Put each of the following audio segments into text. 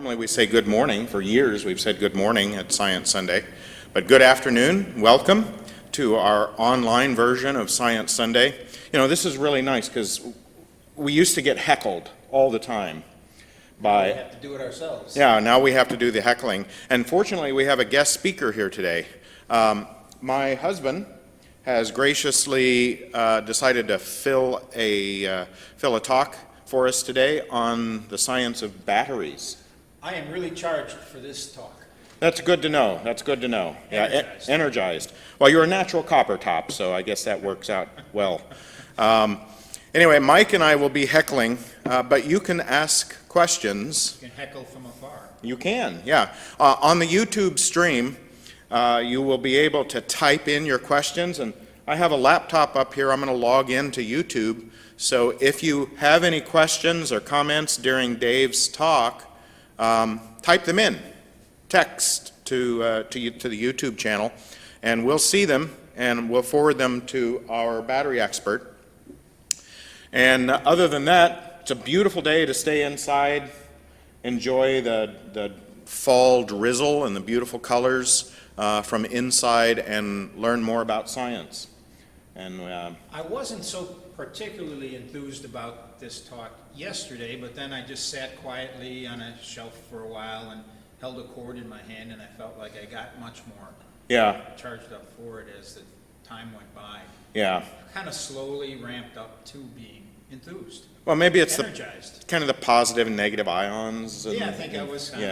Normally we say good morning. For years we've said good morning at Science Sunday. But good afternoon. Welcome to our online version of Science Sunday. You know, this is really nice because we used to get heckled all the time. We have to do it ourselves. Yeah, now we have to do the heckling. And fortunately we have a guest speaker here today. My husband has graciously decided to fill a talk for us today on the science of batteries. I am really charged for this talk. That's good to know. That's good to know. Energized. Yeah, energized. Well, you're a natural copper top, so I guess that works out well. Anyway, Mike and I will be heckling, but you can ask questions. You can heckle from afar. You can, yeah. On the YouTube stream, you will be able to type in your questions, and I have a laptop up here. I'm going to log into YouTube. So if you have any questions or comments during Dave's talk, type them in, text to the YouTube channel, and we'll see them and we'll forward them to our battery expert. And other than that, it's a beautiful day to stay inside, enjoy the fall drizzle and the beautiful colors from inside, and learn more about science. And I wasn't so particularly enthused about this talk yesterday, but then I just sat quietly on a shelf for a while and held a cord in my hand, and I felt like I got much more charged up for it as the time went by. Yeah. Kind of slowly ramped up to being enthused. Well, maybe it's energized. kind of the positive and negative ions. And, Yeah, I think I was kind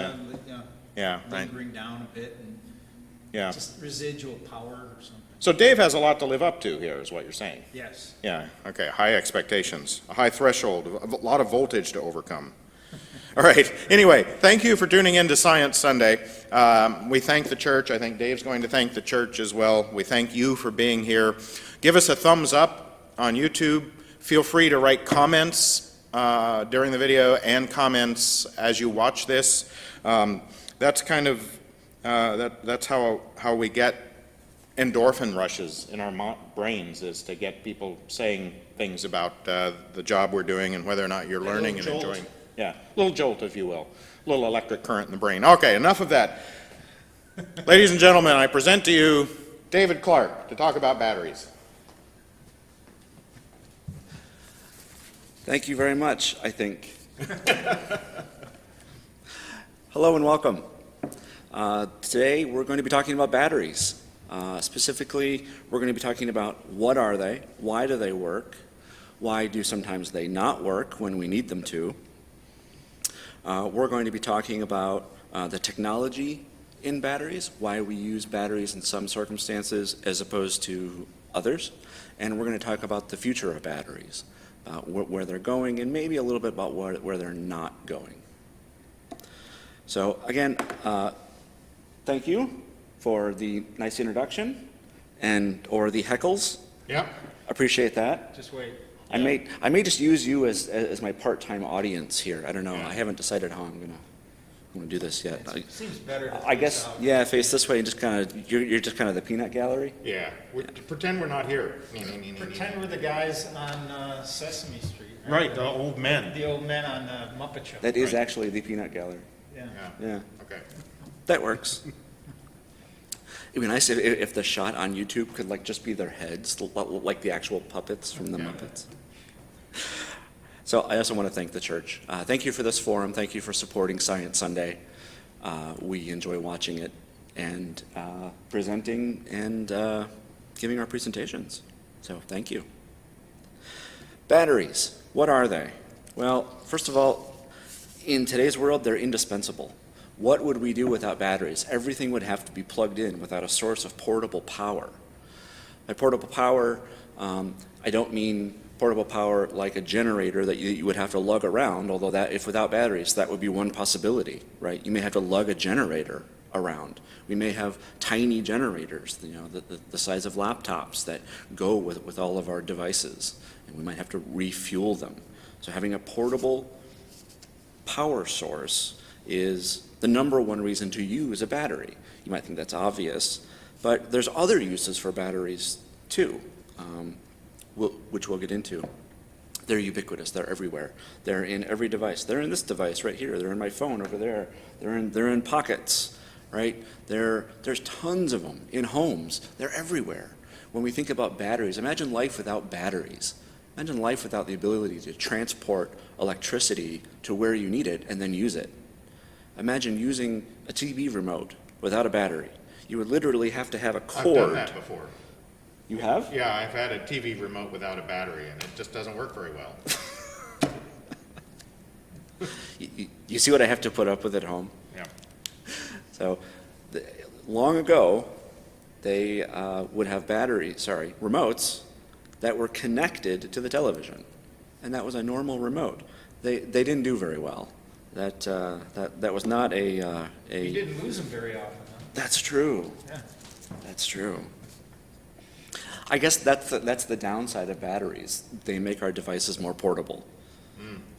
of lingering down a bit, and just residual power or something. So Dave has a lot to live up to here, is what you're saying. Yes. Yeah, okay, high expectations, a high threshold, a lot of voltage to overcome. All right, anyway, thank you for tuning in to Science Sunday. We thank the church. I think Dave's going to thank the church as well. We thank you for being here. Give us a thumbs up on YouTube. Feel free to write comments during the video and comments as you watch this. That's kind of, that's how we get endorphin rushes in our brains, is to get people saying things about the job we're doing and whether or not you're learning and enjoying. Yeah, a little jolt, if you will. A little electric current in the brain. Okay, enough of that. Ladies and gentlemen, I present to you David Clark to talk about batteries. Thank you very much, I think. Hello and welcome. Today we're going to be talking about batteries. Specifically, we're going to be talking about what are they, why do they work, why do sometimes they not work when we need them to. We're going to be talking about the technology in batteries, why we use batteries in some circumstances as opposed to others, and we're going to talk about the future of batteries, where they're going, and maybe a little bit about where they're not going. So again, thank you for the nice introduction or the heckles. Yeah. Appreciate that. Just wait. I may just use you as my part-time audience here. I don't know. I haven't decided how I'm gonna do this yet. It seems better to I guess out. Yeah, face this way and just kind of you're just kind of the peanut gallery. Yeah, pretend we're not here. Pretend we're the guys on Sesame Street. Right, the old men. The old men on the Muppet Show. That is actually the peanut gallery. Yeah. Okay. That works. It'd be nice if the shot on YouTube could just be their heads, like the actual puppets from the Muppets. So I also want to thank the church. Thank you for this forum. Thank you for supporting Science Sunday. We enjoy watching it and presenting and giving our presentations. So thank you. Batteries, what are they? Well, first of all, in today's world, they're indispensable. What would we do without batteries? Everything would have to be plugged in without a source of portable power. By portable power, I don't mean portable power like a generator that you would have to lug around, although if without batteries, that would be one possibility, right? You may have to lug a generator around. We may have tiny generators, the size of laptops that go with all of our devices, and we might have to refuel them. So having a portable power source is the number one reason to use a battery. You might think that's obvious, but there's other uses for batteries too, which we'll get into. They're ubiquitous. They're everywhere. They're in every device. They're in this device right here. They're in my phone over there. They're in pockets, right? There's tons of them in homes. They're everywhere. When we think about batteries, imagine life without batteries. Imagine life without the ability to transport electricity to where you need it and then use it. Imagine using a TV remote without a battery. You would literally have to have a cord. I've done that before. You have? Yeah, I've had a TV remote without a battery, and it just doesn't work very well. You see what I have to put up with at home? Yeah. So, long ago, they would have remotes that were connected to the television, and that was a normal remote. They didn't do very well. That was not a. You didn't lose them very often, huh? That's true. Yeah. That's true. I guess that's the downside of batteries. They make our devices more portable.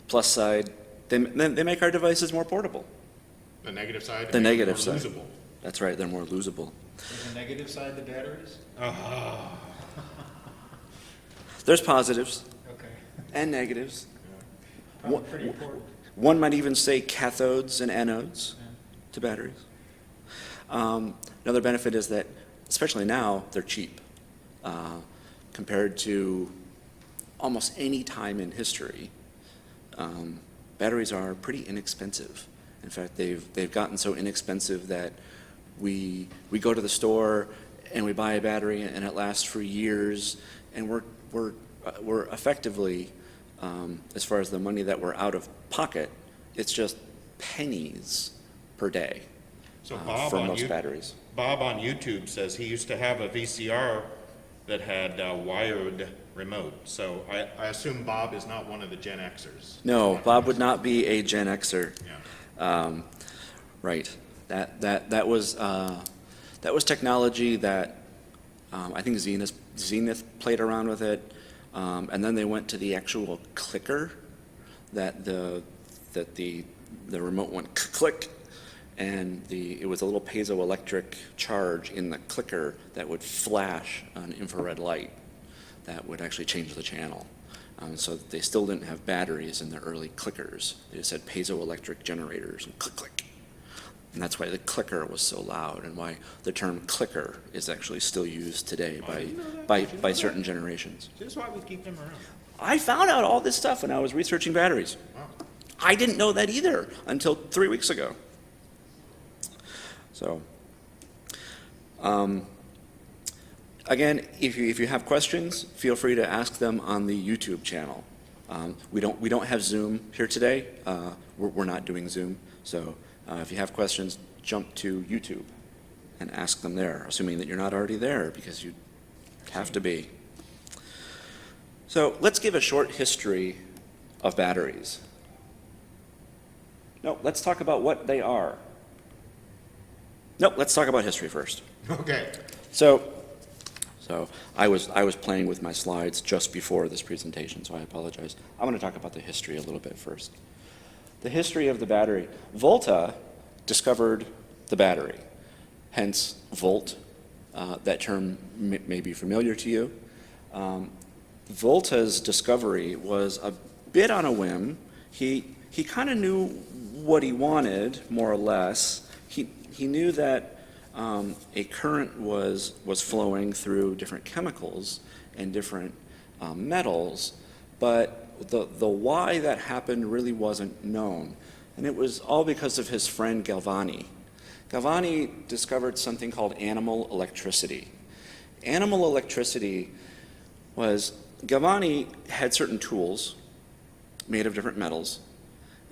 Plus side, they make our devices more portable. The negative side? The negative more side. Losable. That's right, they're more losable. Is the negative side the batteries? There's positives Okay. and negatives. Probably pretty important. One might even say cathodes and anodes to batteries. Another benefit is that, especially now, they're cheap. Compared to almost any time in history, batteries are pretty inexpensive. In fact, they've gotten so inexpensive that we go to the store and we buy a battery and it lasts for years, and we're effectively, as far as the money that we're out of pocket, it's just pennies per day So for most batteries. Bob on YouTube says he used to have a VCR that had a wired remote. So I assume Bob is not one of the Gen Xers. No, Bob would not be a Gen Xer. Yeah. Right. That was technology that I think Zenith played around with it, and then they went to the actual clicker that the remote went click, and it was a little piezoelectric charge in the clicker that would flash an infrared light that would actually change the channel. So they still didn't have batteries in the early clickers. They just had piezoelectric generators and click, click. And that's why the clicker was so loud, and why the term clicker is actually still used today by certain generations. this is why we keep them around. I found out all this stuff when I was researching batteries. I didn't know that either until 3 weeks ago. So, again, if you have questions, feel free to ask them on the YouTube channel. We don't have Zoom here today. We're not doing Zoom. So if you have questions, jump to YouTube and ask them there, assuming that you're not already there, because you have to be. So let's give a short history of batteries. No, let's talk about what they are. Nope, let's talk about history first. Okay. So I was playing with my slides just before this presentation, so I apologize. I want to talk about the history a little bit first. The history of the battery. Volta discovered the battery, hence volt. That term may be familiar to you. Volta's discovery was a bit on a whim. He kind of knew what he wanted, more or less. He knew that a current was flowing through different chemicals and different metals, but the why that happened really wasn't known. And it was all because of his friend Galvani. Galvani discovered something called animal electricity. Animal electricity was, Galvani had certain tools made of different metals,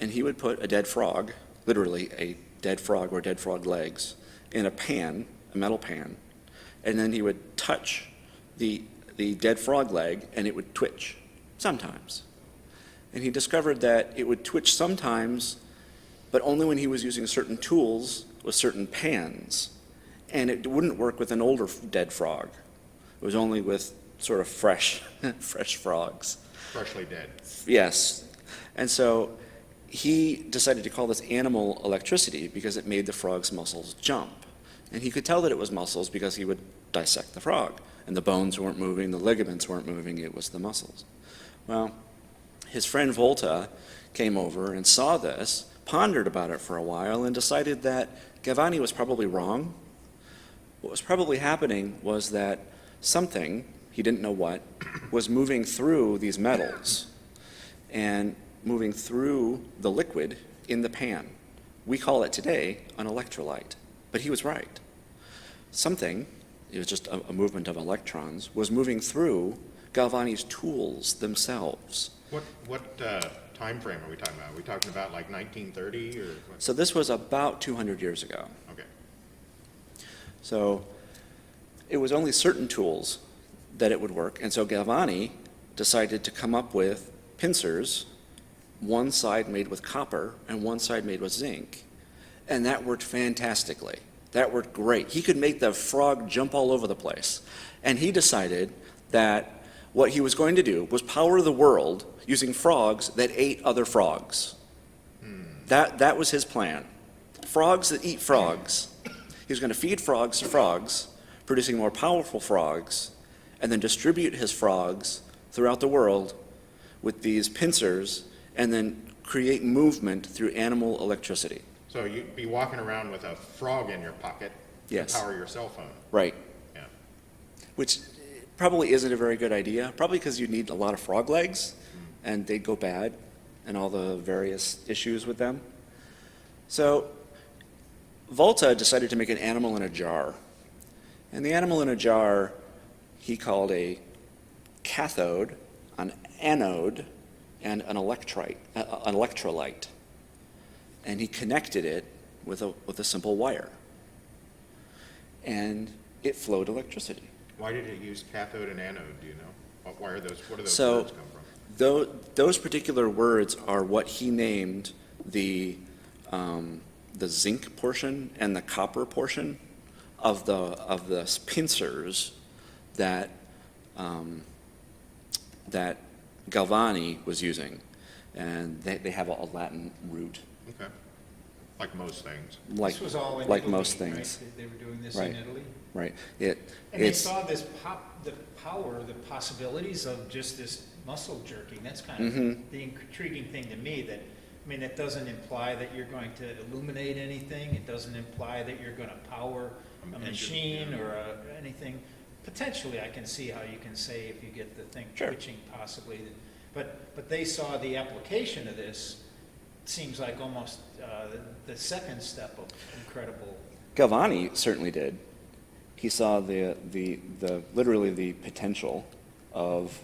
and he would put a dead frog, literally a dead frog or dead frog legs, in a pan, a metal pan, and then he would touch the dead frog leg and it would twitch, sometimes. And he discovered that it would twitch sometimes, but only when he was using certain tools with certain pans. And it wouldn't work with an older dead frog. It was only with sort of fresh frogs. Freshly dead. Yes. And so he decided to call this animal electricity because it made the frog's muscles jump. And he could tell that it was muscles because he would dissect the frog. And the bones weren't moving, the ligaments weren't moving, it was the muscles. Well, His friend Volta came over and saw this, pondered about it for a while, and decided that Galvani was probably wrong. What was probably happening was that something, he didn't know what, was moving through these metals and moving through the liquid in the pan. We call it today an electrolyte, but he was right. Something, it was just a movement of electrons, was moving through Galvani's tools themselves. What time frame are we talking about? Are we talking about like 1930 or what? So this was about 200 years ago. Okay. So it was only certain tools that it would work, and so Galvani decided to come up with pincers, one side made with copper and one side made with zinc, and that worked fantastically. That worked great. He could make the frog jump all over the place, and he decided that what he was going to do was power the world using frogs that ate other frogs. That was his plan. Frogs that eat frogs. He was going to feed frogs to frogs, producing more powerful frogs, and then distribute his frogs throughout the world with these pincers, and then create movement through animal electricity. So you'd be walking around with a frog in your pocket Yes. to power your cell phone. Right. Yeah. Which probably isn't a very good idea, probably because you need a lot of frog legs, and they'd go bad, and all the various issues with them. So Volta decided to make an animal in a jar. And the animal in a jar he called a cathode, an anode, and an electrolyte. And he connected it with a simple wire. And it flowed electricity. Why did it use cathode and anode, do you know? Why are those, what do those So words come from? those particular words are what he named the zinc portion and the copper portion of the pincers that that Galvani was using, and they have a Latin root, Okay. Like most things. like This was all in like Italy, most right? things, They were doing this Right. in Italy? right? And they It's saw the power, the possibilities of just this muscle jerking. That's kind of Mm-hmm. the intriguing thing to me, that, I mean, it doesn't imply that you're going to illuminate anything. It doesn't imply that you're going to power a machine or anything. Potentially, I can see how you can say if you get the thing Sure. twitching possibly. But they saw the application of this, seems like almost the second step of incredible. Galvani certainly did. He saw the literally the potential of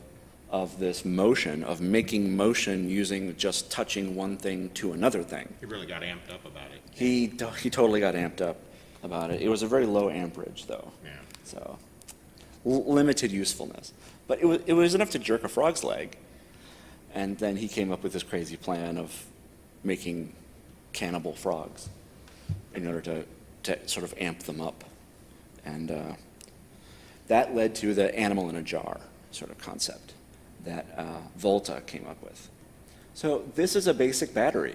this motion, of making motion using just touching one thing to another thing. He really got amped up about it. He totally got amped up about it. It was a very low amperage though, Yeah. so limited usefulness. But it was enough to jerk a frog's leg, and then he came up with this crazy plan of making cannibal frogs in order to sort of amp them up. And that led to the animal in a jar sort of concept that Volta came up with. So this is a basic battery.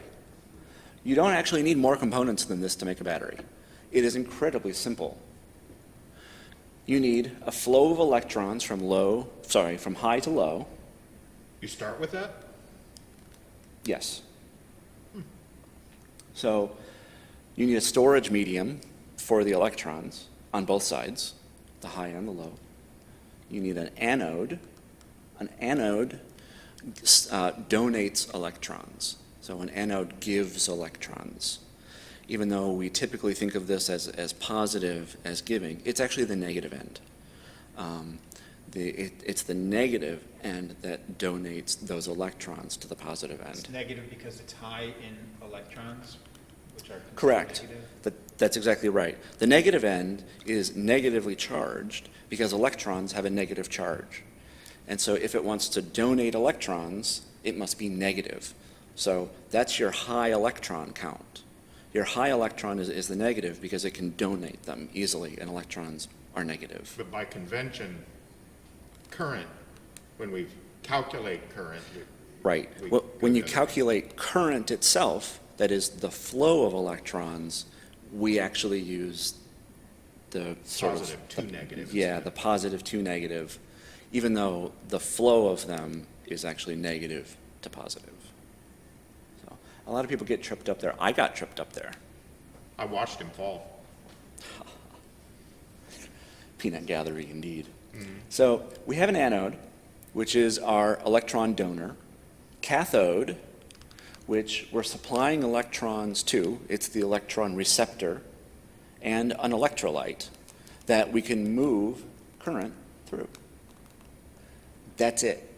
You don't actually need more components than this to make a battery. It is incredibly simple. You need a flow of electrons from high to low. You start with that? Yes. So you need a storage medium for the electrons on both sides, the high and the low. You need an anode. An anode donates electrons. So an anode gives electrons. Even though we typically think of this as positive, as giving, it's actually the negative end. It's the negative end that donates those electrons to the positive end. It's negative because it's high in electrons, which are considered Correct. negative. That's exactly right. The negative end is negatively charged because electrons have a negative charge. And so if it wants to donate electrons, it must be negative. So that's your high electron count. Your high electron is the negative because it can donate them easily, and electrons are negative. But by convention, current, when we calculate current, Right. we Well, when go you to- calculate current itself, that is the flow of electrons, we actually use the sort Positive to negative Yeah, instead. the positive to negative, even though the flow of them is actually negative to positive. So a lot of people get tripped up there. I got tripped up there. I watched him fall. Peanut gallery indeed. So we have an anode, which is our electron donor. Cathode, which we're supplying electrons to, it's the electron receptor, and an electrolyte that we can move current through. That's it.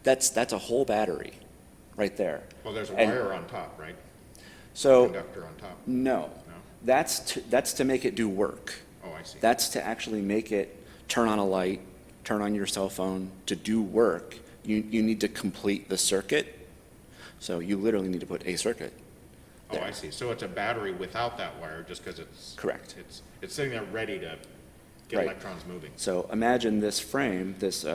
That's a whole battery right there. Well, there's a And wire on top, right? So, Conductor on top. no, No? that's to make it do work. Oh, I see. That's to actually make it turn on a light, turn on your cell phone, to do work. You need to complete the circuit. So you literally need to put a circuit. Oh, I see. So it's a battery without that wire, just because Correct. it's sitting there ready to get Right. electrons moving. So imagine this frame, this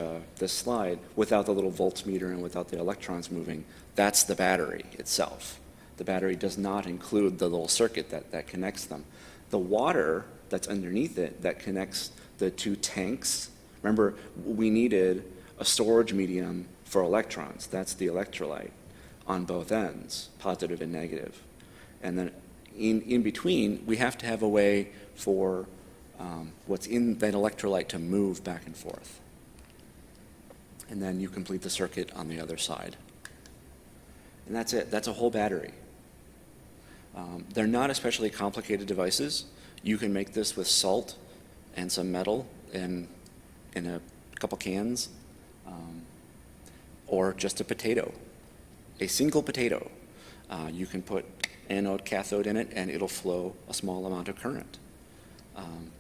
slide, without the little voltmeter and without the electrons moving. That's the battery itself. The battery does not include the little circuit that connects them. The water that's underneath it that connects the two tanks, remember, we needed a storage medium for electrons. That's the electrolyte on both ends, positive and negative. And then in between, we have to have a way for what's in that electrolyte to move back and forth. And then you complete the circuit on the other side. And that's it. That's a whole battery. They're not especially complicated devices. You can make this with salt and some metal in a couple cans, or just a potato, a single potato. You can put anode, cathode in it, and it'll flow a small amount of current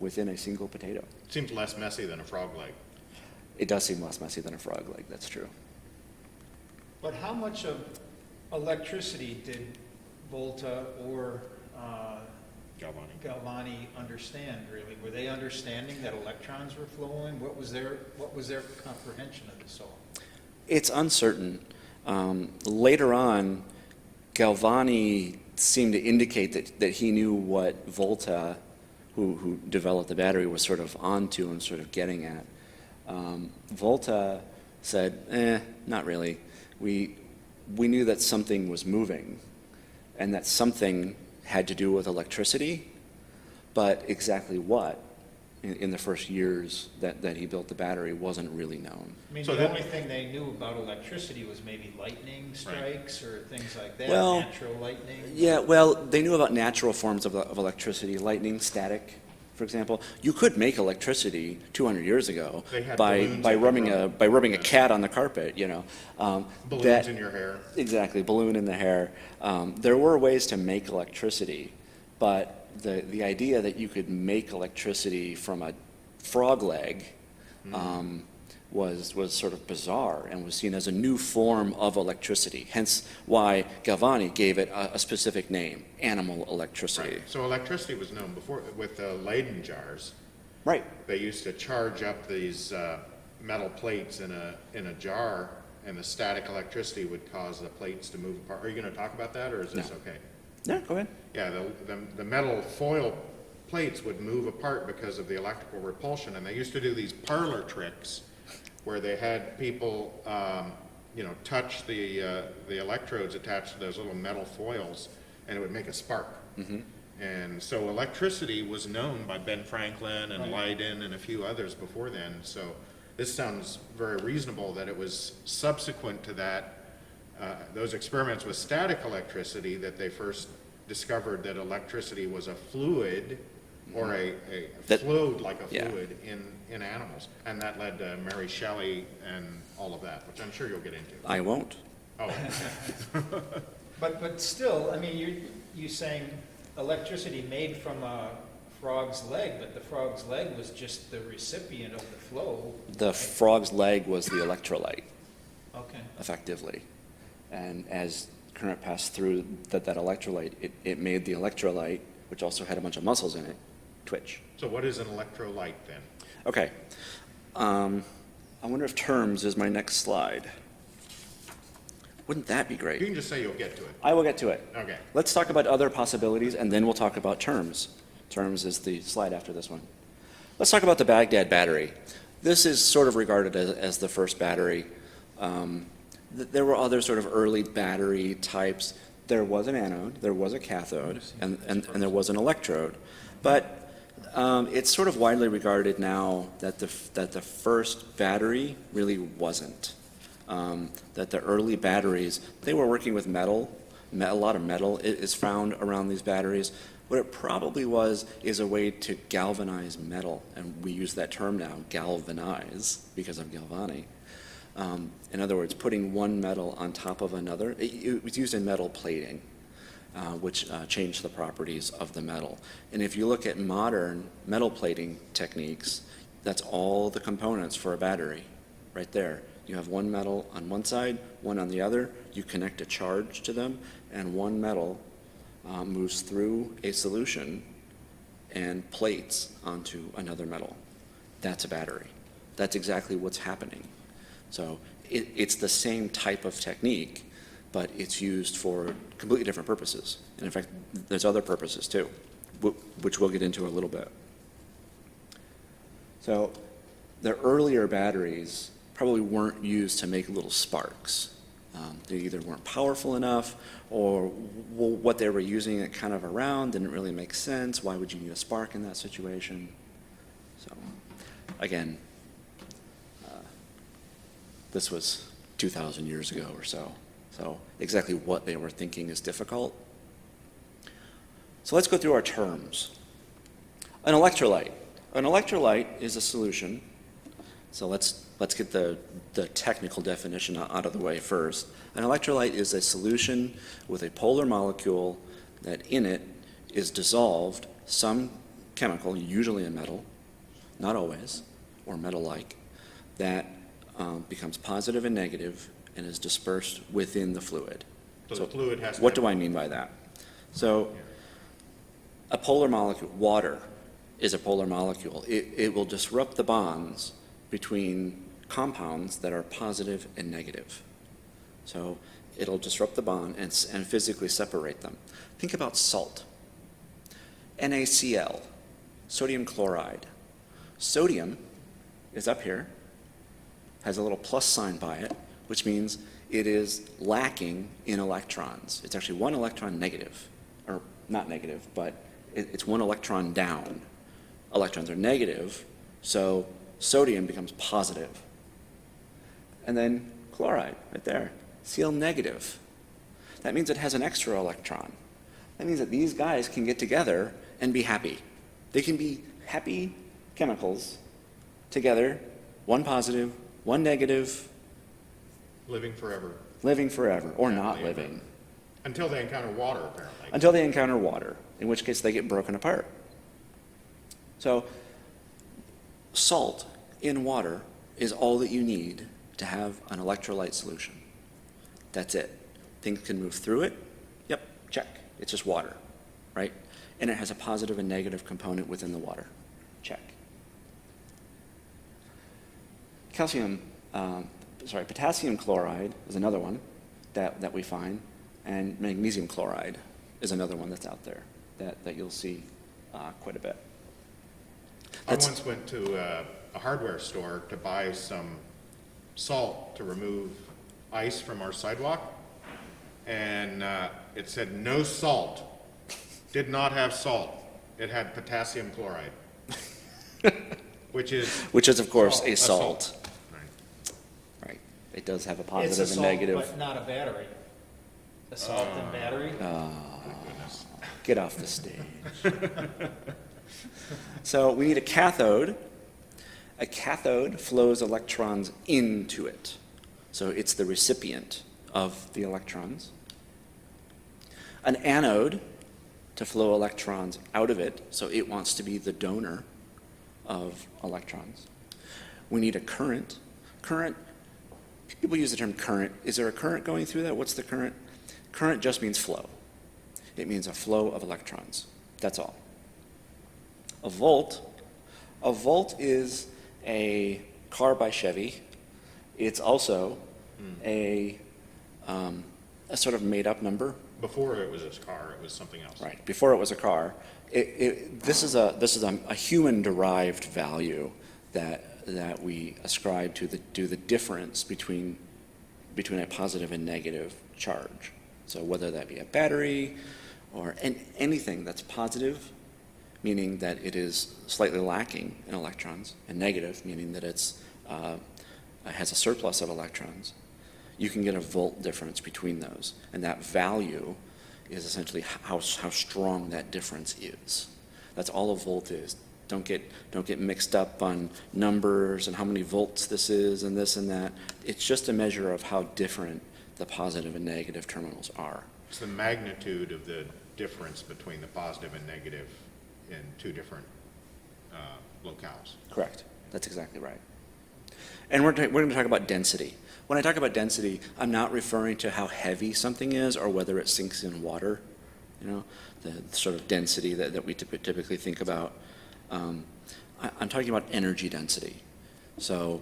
within a single potato. Seems less messy than a frog leg. It does seem less messy than a frog leg, that's true. But how much of electricity did Volta or Galvani understand, really? Were they understanding that electrons were flowing? What was their comprehension of this all? It's uncertain. Later on, Galvani seemed to indicate that he knew what Volta, who developed the battery, was sort of onto and sort of getting at. Volta said, not really. We knew that something was moving, and that something had to do with electricity, but exactly what in the first years that he built the battery wasn't really known. I mean, So the that- only thing they knew about electricity was maybe lightning strikes or things like that, Well, natural lightning. Yeah, well, they knew about natural forms of electricity, lightning, static, for example. You could make electricity 200 years ago They had by balloons that could run. rubbing a Yeah. cat on the carpet, you know. Balloons That- in your hair. Exactly, balloon in the hair. There were ways to make electricity, but the idea that you could make electricity from a frog leg was sort of bizarre and was seen as a new form of electricity. Hence why Galvani gave it a specific name, animal electricity. Right. So electricity was known before with the Leyden jars. Right. They used to charge up these metal plates in a jar, and the static electricity would cause the plates to move apart. Are you going to talk about that, or is this No. okay? Yeah, go ahead. Yeah, the metal foil plates would move apart because of the electrical repulsion, and they used to do these parlor tricks where they had people, touch the electrodes attached to those little metal foils, and it would make a spark. And so electricity was known by Ben Franklin and Leyden and a few others before then. So this sounds very reasonable that it was subsequent to that, those experiments with static electricity, that they first discovered that electricity was a fluid, or a That- flowed like a yeah. fluid in animals. And that led to Mary Shelley and all of that, which I'm sure you'll get into. I won't. Oh, But still, I mean, you're saying electricity made from a frog's leg, but the frog's leg was just the recipient of the flow. The frog's leg was the electrolyte, Okay. effectively. And as current passed through that electrolyte, it made the electrolyte, which also had a bunch of muscles in it, twitch. so what is an electrolyte then? Okay. I wonder if terms is my next slide. Wouldn't that be You great? can just say you'll get to it. I will get to it. Okay. Let's talk about other possibilities, and then we'll talk about terms. Terms is the slide after this one. Let's talk about the Baghdad battery. This is sort of regarded as the first battery. There were other sort of early battery types. There was an anode, there was a cathode, and there was an electrode. But it's sort of widely regarded now that the first battery really wasn't. That the early batteries, they were working with metal. A lot of metal is found around these batteries. What it probably was is a way to galvanize metal, and we use that term now, galvanize, because of Galvani. In other words, putting one metal on top of another. It was used in metal plating, which changed the properties of the metal. And if you look at modern metal plating techniques, that's all the components for a battery, right there. You have one metal on one side, one on the other, you connect a charge to them, and one metal moves through a solution and plates onto another metal. That's a battery. That's exactly what's happening. So it's the same type of technique, but it's used for completely different purposes. And in fact, there's other purposes too, which we'll get into a little bit. So the earlier batteries probably weren't used to make little sparks. They either weren't powerful enough, or what they were using it kind of around didn't really make sense. Why would you need a spark in that situation? So again, this was 2,000 years ago or so. So exactly what they were thinking is difficult. So let's go through our terms. An electrolyte. An electrolyte is a solution. So let's get the technical definition out of the way first. An electrolyte is a solution with a polar molecule that in it is dissolved some chemical, usually a metal, not always, or metal-like, that becomes positive and negative and is dispersed within the fluid. So the fluid has to What have- do I mean by that? So a polar molecule, water is a polar molecule. It will disrupt the bonds between compounds that are positive and negative. So it'll disrupt the bond and physically separate them. Think about salt. NaCl, sodium chloride. Sodium is up here, has a little plus sign by it, which means it is lacking in electrons. It's actually one electron negative, or not negative, but it's one electron down. Electrons are negative, so sodium becomes positive. And then chloride, right there, Cl negative. That means it has an extra electron. That means that these guys can get together and be happy. They can be happy chemicals together, one positive, one negative, living forever. living forever, or not Happily ever. living, Until they encounter water, apparently. until they encounter water, in which case they get broken apart. So salt in water is all that you need to have an electrolyte solution. That's it. Things can move through it. Yep, check. It's just water, right? And it has a positive and negative component within the water. Check. Potassium chloride is another one that we find, and magnesium chloride is another one that's out there that you'll see quite a bit. I once went to a hardware store to buy some salt to remove ice from our sidewalk, and it said no salt. Did not have salt. It had potassium chloride, which is of course a a salt. Right. Right. It does have a It's a positive and salt, negative. but not a battery. A salt and battery? Goodness. Get off the stage. So we need a cathode. A cathode flows electrons into it. So it's the recipient of the electrons. An anode to flow electrons out of it, so it wants to be the donor of electrons. We need a current. Current, people use the term current. Is there a current going through that? What's the current? Current just means flow. It means a flow of electrons. That's all. A volt is a car by Chevy. It's also a sort of made-up number. Before it was a car, it was something else. Right. Before it was a car. This is a human-derived value that we ascribe to the difference between between a positive and negative charge. So whether that be a battery or anything that's positive, meaning that it is slightly lacking in electrons, and negative, meaning that it has a surplus of electrons, you can get a volt difference between those. And that value is essentially how strong that difference is. That's all a volt is. Don't get mixed up on numbers and how many volts this is and this and that. It's just a measure of how different the positive and negative terminals are. It's the magnitude of the difference between the positive and negative in two different locales. Correct. That's exactly right. And we're going to talk about density. When I talk about density, I'm not referring to how heavy something is or whether it sinks in water, the sort of density that we typically think about. I'm talking about energy density. So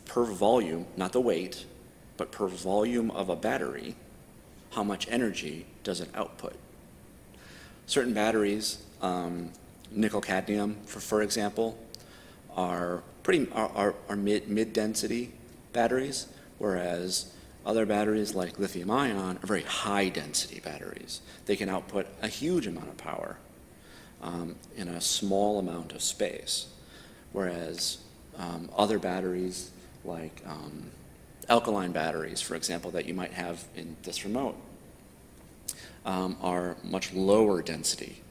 per volume, not the weight, but per volume of a battery, how much energy does it output? Certain batteries, nickel cadmium, for example, are mid density batteries, whereas other batteries like lithium ion are very high density batteries. They can output a huge amount of power in a small amount of space, whereas other batteries like alkaline batteries, for example, that you might have in this remote, are much lower density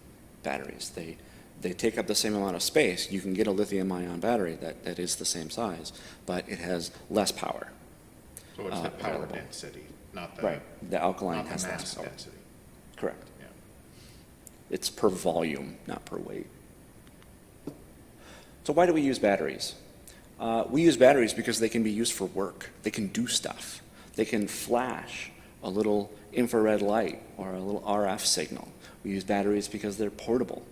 batteries. They take up the same amount of space. You can get a lithium-ion battery that is the same size, but it has less power. So it's the power available. density, not the, Right. The alkaline not has the less mass power. density. Correct. Yeah. It's per volume, not per weight. So why do we use batteries? We use batteries because they can be used for work. They can do stuff. They can flash a little infrared light or a little RF signal. We use batteries because they're portable.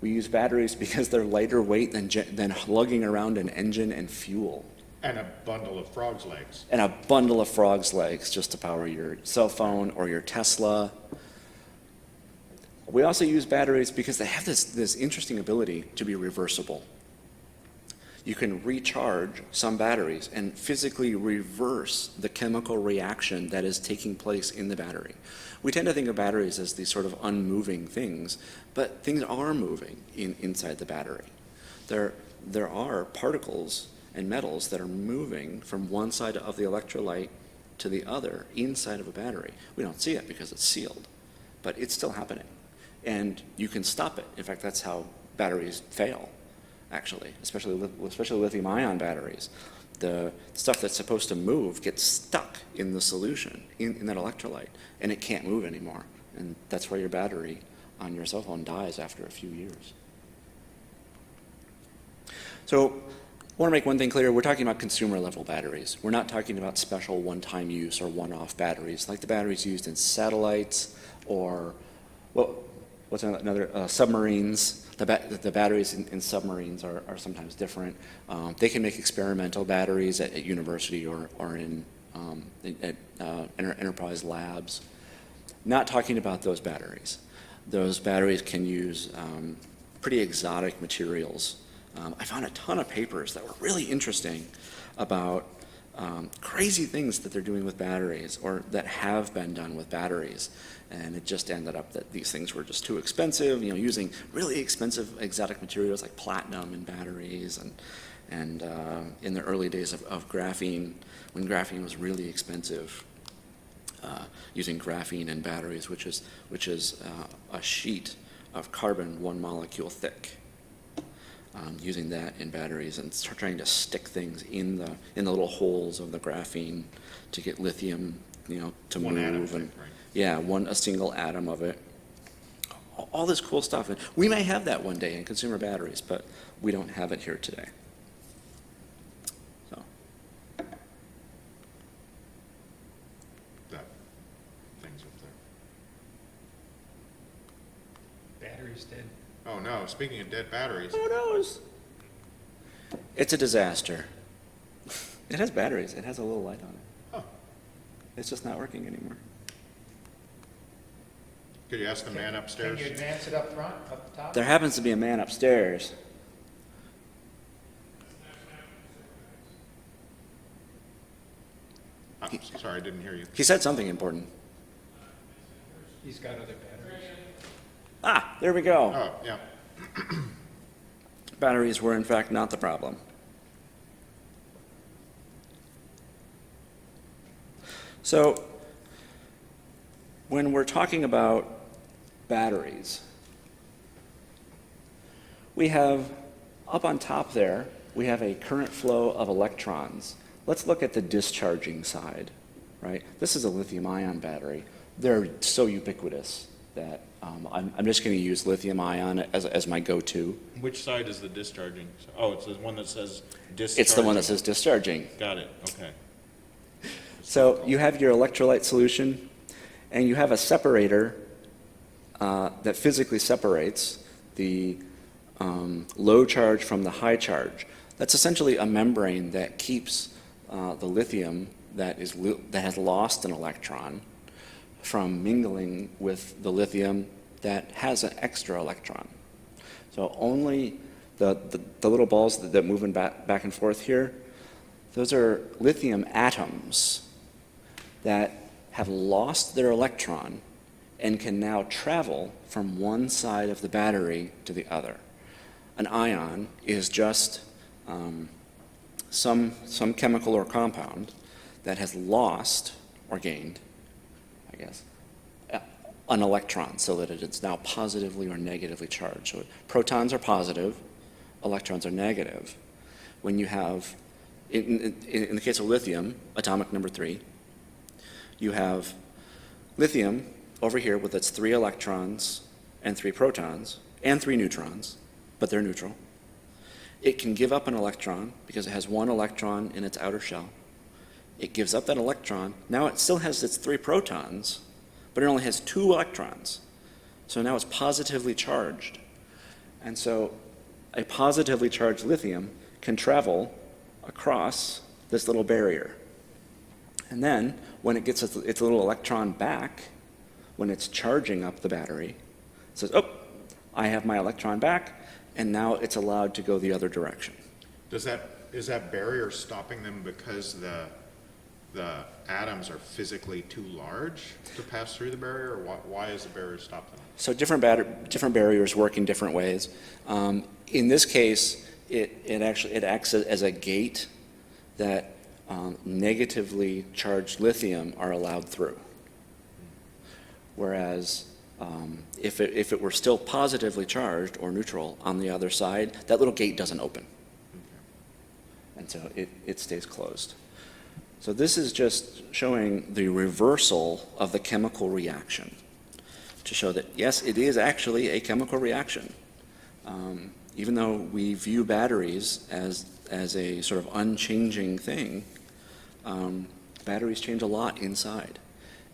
We use batteries because they're lighter weight than lugging around an engine and fuel. And a bundle of frog's legs. And a bundle of frog's legs just to power your cell phone or your Tesla. We also use batteries because they have this interesting ability to be reversible. You can recharge some batteries and physically reverse the chemical reaction that is taking place in the battery. We tend to think of batteries as these sort of unmoving things, but things are moving inside the battery. There are particles and metals that are moving from one side of the electrolyte to the other inside of a battery. We don't see it because it's sealed, but it's still happening. And you can stop it. In fact, that's how batteries fail, actually, especially lithium-ion batteries. The stuff that's supposed to move gets stuck in the solution, in that electrolyte, and it can't move anymore. And that's why your battery on your cell phone dies after a few years. So I want to make one thing clear. We're talking about consumer-level batteries. We're not talking about special one-time use or one-off batteries, like the batteries used in satellites or, what's another, submarines. The batteries in submarines are sometimes different. They can make experimental batteries at university or in enterprise labs. Not talking about those batteries. Those batteries can use pretty exotic materials. I found a ton of papers that were really interesting about crazy things that they're doing with batteries or that have been done with batteries. And it just ended up that these things were just too expensive, using really expensive exotic materials like platinum in batteries and in the early days of graphene, when graphene was really expensive, using graphene in batteries, which is a sheet of carbon 1 molecule thick. Using that in batteries and trying to stick things in the little holes of the graphene to get lithium, to One atom move thick, and right. yeah, a single atom of it. All this cool stuff, and we may have that one day in consumer batteries, but we don't have it here today. So That thing's up there. Battery's dead. Oh no, speaking of dead batteries, who knows? It's a disaster. It has batteries. It has a little light on it. oh, It's just not working anymore. could you ask the man upstairs? Can you advance it up front, up top? There happens to be a man upstairs. Sorry, I didn't hear you. He said something important. He's got other batteries. Ah, there we go. Oh, yeah. Batteries were in fact not the problem. So, when we're talking about batteries, we have, up on top there, we have a current flow of electrons. Let's look at the discharging side, right? This is a lithium-ion battery. They're so ubiquitous that I'm just going to use lithium-ion as my go-to. Which side is the discharging? Oh, it's the one that says discharging. It's the one that says discharging. Got it, okay. So you have your electrolyte solution, and you have a separator that physically separates the low charge from the high charge. That's essentially a membrane that keeps the lithium that has lost an electron from mingling with the lithium that has an extra electron. So only the little balls that move back and forth here, those are lithium atoms that have lost their electron and can now travel from one side of the battery to the other. An ion is just some chemical or compound that has lost or gained, I guess, an electron so that it's now positively or negatively charged. So protons are positive, electrons are negative. When you have, in the case of lithium, atomic number 3, you have lithium over here with its 3 electrons and 3 protons and 3 neutrons, but they're neutral. It can give up an electron because it has 1 electron in its outer shell. It gives up that electron. Now it still has its 3 protons, but it only has 2 electrons. So now it's positively charged. And so a positively charged lithium can travel across this little barrier. And then when it gets its little electron back, when it's charging up the battery, it says, oh, I have my electron back, and now it's allowed to go the other direction. Is that barrier stopping them because the atoms are physically too large to pass through the barrier, or why is the barrier stopping them? So different barriers work in different ways. In this case, it acts as a gate that negatively charged lithium are allowed through. Whereas if it were still positively charged or neutral on the other side, that little gate doesn't open. And so it stays closed. So this is just showing the reversal of the chemical reaction to show that, yes, it is actually a chemical reaction. Even though we view batteries as a sort of unchanging thing, batteries change a lot inside.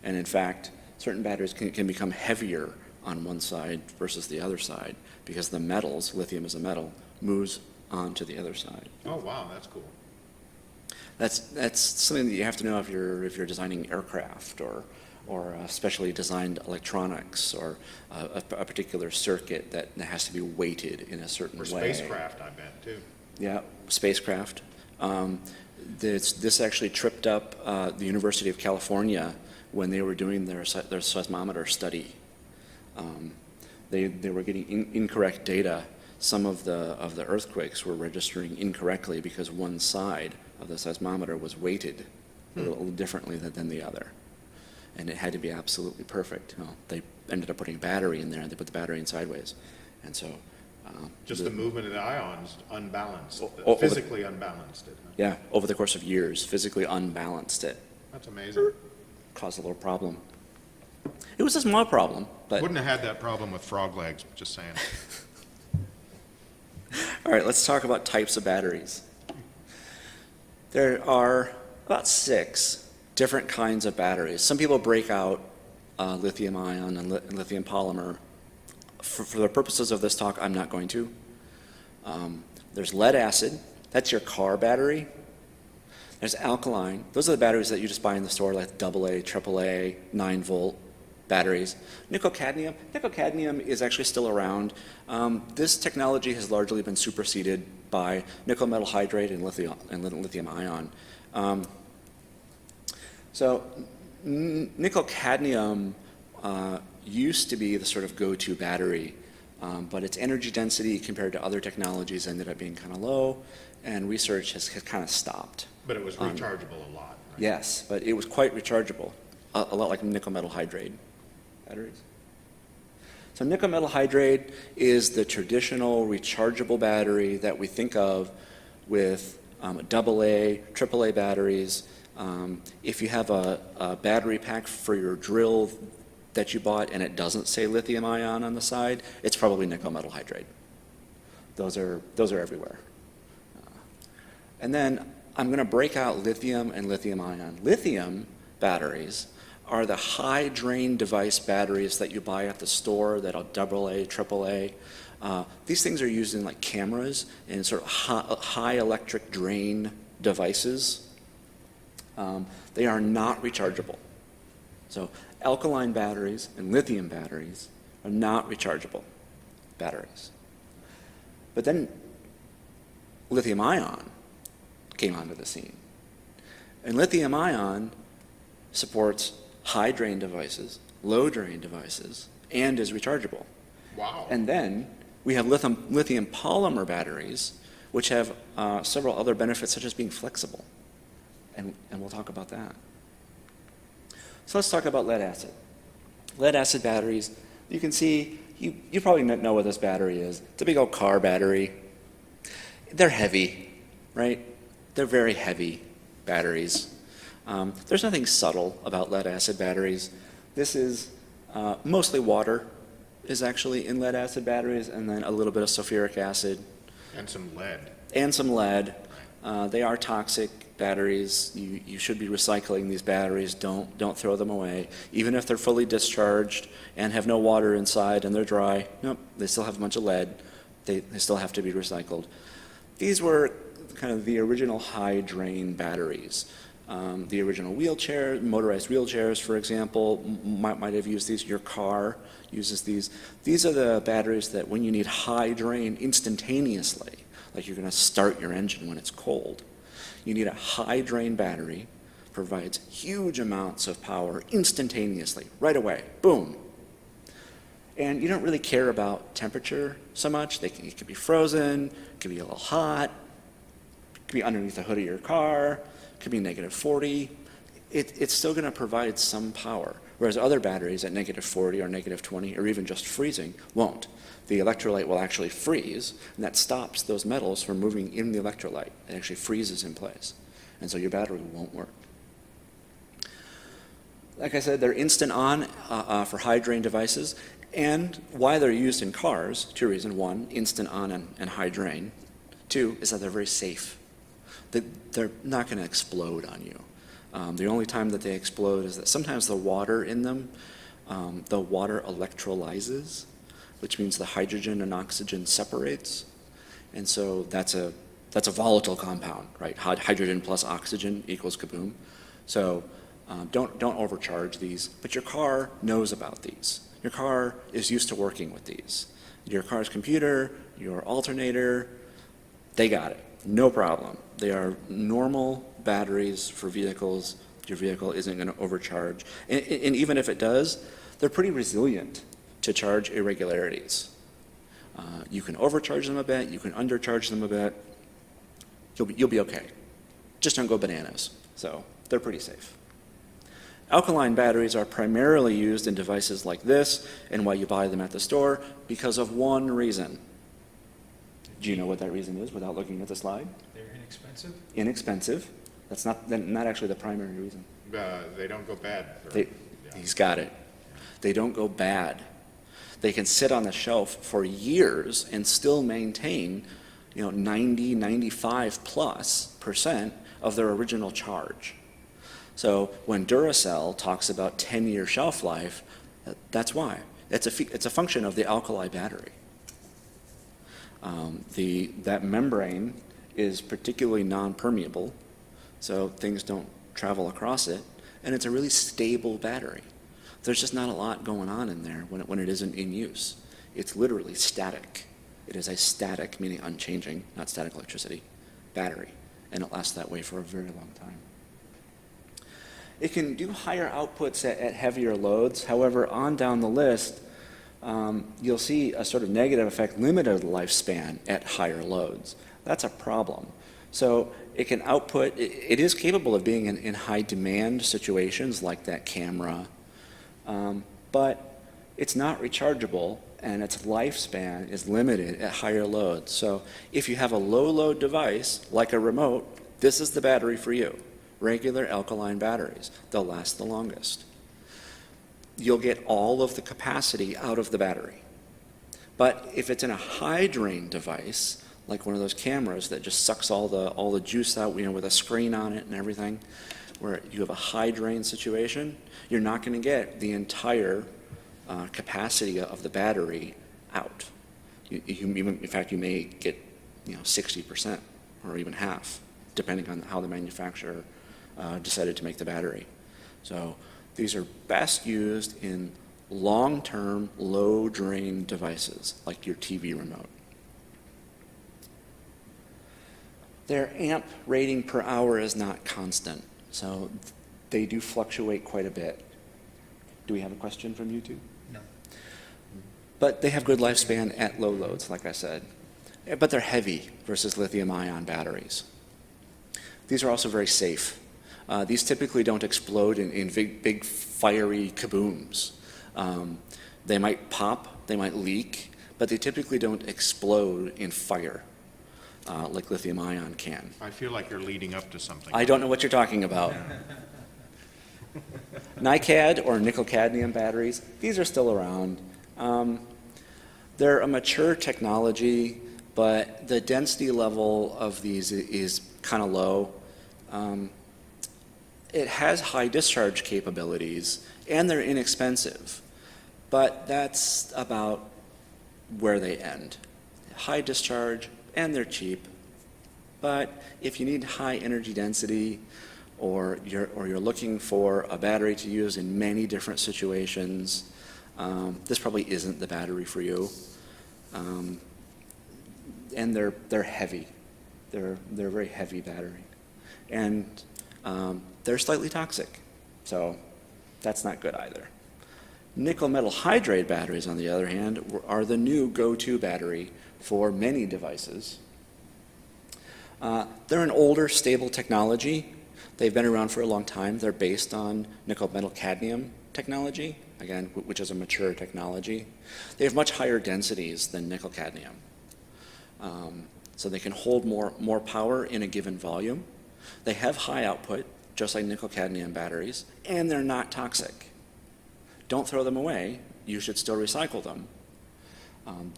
And in fact, certain batteries can become heavier on one side versus the other side because the metals, lithium is a metal, moves on to the other side. Oh, wow, that's cool. That's something that you have to know if you're designing aircraft or specially designed electronics or a particular circuit that has to be weighted in a certain way. For spacecraft, I bet, too. Yeah, spacecraft. This actually tripped up the University of California when they were doing their seismometer study. They were getting incorrect data. Some of the earthquakes were registering incorrectly because one side of the seismometer was weighted a little differently than the other. And it had to be absolutely perfect. Well, they ended up putting a battery in there, and they put the battery in sideways. And so... Just the movement of the ions unbalanced, physically unbalanced it. Huh? Yeah, over the course of years, physically unbalanced it. That's amazing. Caused a little problem. It was a small problem, but... Wouldn't have had that problem with frog legs, just saying. All right, let's talk about types of batteries. There are about 6 different kinds of batteries. Some people break out lithium ion and lithium polymer. For the purposes of this talk, I'm not going to. There's lead acid. That's your car battery. There's alkaline. Those are the batteries that you just buy in the store, like AA, AAA, 9-volt batteries. Nickel cadmium. Nickel cadmium is actually still around. This technology has largely been superseded by nickel metal hydrate and lithium ion. So nickel cadmium used to be the sort of go-to battery, but its energy density compared to other technologies ended up being kind of low, and research has kind of stopped. But it was rechargeable a lot, right? Yes, but it was quite rechargeable, a lot like nickel metal hydrate batteries. So nickel metal hydrate is the traditional rechargeable battery that we think of with AA, AAA batteries. If you have a battery pack for your drill that you bought and it doesn't say lithium ion on the side, it's probably nickel metal hydrate. Those are everywhere. And then I'm going to break out lithium and lithium ion. Lithium batteries are the high drain device batteries that you buy at the store that are AA, AAA. These things are used in like cameras and sort of high electric drain devices. They are not rechargeable. So alkaline batteries and lithium batteries are not rechargeable batteries. But then lithium ion came onto the scene. And lithium ion supports high drain devices, low drain devices, and is rechargeable. Wow. And then we have lithium polymer batteries, which have several other benefits, such as being flexible. And we'll talk about that. So let's talk about lead acid. Lead acid batteries, you can see, you probably know what this battery is. It's a big old car battery. They're heavy, right? They're very heavy batteries. There's nothing subtle about lead acid batteries. This is mostly water is actually in lead acid batteries, and then a little bit of sulfuric acid. And some lead. And some lead. They are toxic batteries. You should be recycling these batteries. Don't throw them away. Even if they're fully discharged and have no water inside and they're dry, nope, they still have a bunch of lead. They still have to be recycled. These were kind of the original high drain batteries. The original wheelchair, motorized wheelchairs, for example, might have used these. Your car uses these. These are the batteries that when you need high drain instantaneously, like you're going to start your engine when it's cold, you need a high drain battery, provides huge amounts of power instantaneously, right away, boom. And you don't really care about temperature so much. It could be frozen, it could be a little hot, it could be underneath the hood of your car, it could be -40. It's still going to provide some power, whereas other batteries at -40 or -20 or even just freezing won't. The electrolyte will actually freeze, and that stops those metals from moving in the electrolyte. It actually freezes in place, and so your battery won't work. Like I said, they're instant on for high drain devices, and why they're used in cars, two reasons. One, instant on and high drain. Two, is that they're very safe. They're not going to explode on you. The only time that they explode is that sometimes the water in them, the water electrolyzes, which means the hydrogen and oxygen separates. And so that's a volatile compound, right? Hydrogen plus oxygen equals kaboom. So don't overcharge these, but your car knows about these. Your car is used to working with these. Your car's computer, your alternator, they got it. No problem. They are normal batteries for vehicles. Your vehicle isn't going to overcharge. And even if it does, they're pretty resilient to charge irregularities. You can overcharge them a bit. You can undercharge them a bit. You'll be okay. Just don't go bananas. So they're pretty safe. Alkaline batteries are primarily used in devices like this and why you buy them at the store because of one reason. Do you know what that reason is without looking at the slide? They're inexpensive? Inexpensive. That's not actually the primary reason. They don't go bad. He's got it. They don't go bad. They can sit on the shelf for years and still maintain, 90, 95+% of their original charge. So when Duracell talks about 10-year shelf life, that's why. It's a function of the alkali battery. That membrane is particularly non-permeable, so things don't travel across it, and it's a really stable battery. There's just not a lot going on in there when it isn't in use. It's literally static. It is a static, meaning unchanging, not static electricity, battery, and it lasts that way for a very long time. It can do higher outputs at heavier loads. However, on down the list, you'll see a sort of negative effect, limited lifespan at higher loads. That's a problem. So it can output, it is capable of being in high demand situations like that camera, but it's not rechargeable and its lifespan is limited at higher loads. So if you have a low load device like a remote, this is the battery for you. Regular alkaline batteries, they'll last the longest. You'll get all of the capacity out of the battery. But if it's in a high drain device, like one of those cameras that just sucks all the juice out, with a screen on it and everything, where you have a high drain situation, you're not going to get the entire capacity of the battery out. In fact, you may get 60% or even half, depending on how the manufacturer decided to make the battery. So these are best used in long-term, low-drain devices, like your TV remote. Their amp rating per hour is not constant, so they do fluctuate quite a bit. Do we have a question from YouTube? No. But they have good lifespan at low loads, like I said. But they're heavy versus lithium-ion batteries. These are also very safe. These typically don't explode in big fiery kabooms. They might pop, they might leak, but they typically don't explode in fire like lithium-ion can. I feel like you're leading up to something. I don't know what you're talking about. NiCad or nickel-cadmium batteries, these are still around. They're a mature technology, but the density level of these is kind of low. It has high discharge capabilities, and they're inexpensive, but that's about where they end. High discharge, and they're cheap, but if you need high energy density, or you're looking for a battery to use in many different situations, this probably isn't the battery for you. And they're heavy. They're a very heavy battery, and they're slightly toxic, so that's not good either. Nickel metal hydrate batteries, on the other hand, are the new go-to battery for many devices. They're an older, stable technology. They've been around for a long time. They're based on nickel metal cadmium technology, again, which is a mature technology. They have much higher densities than nickel cadmium. So they can hold more power in a given volume. They have high output, just like nickel cadmium batteries, and they're not toxic. Don't throw them away. You should still recycle them.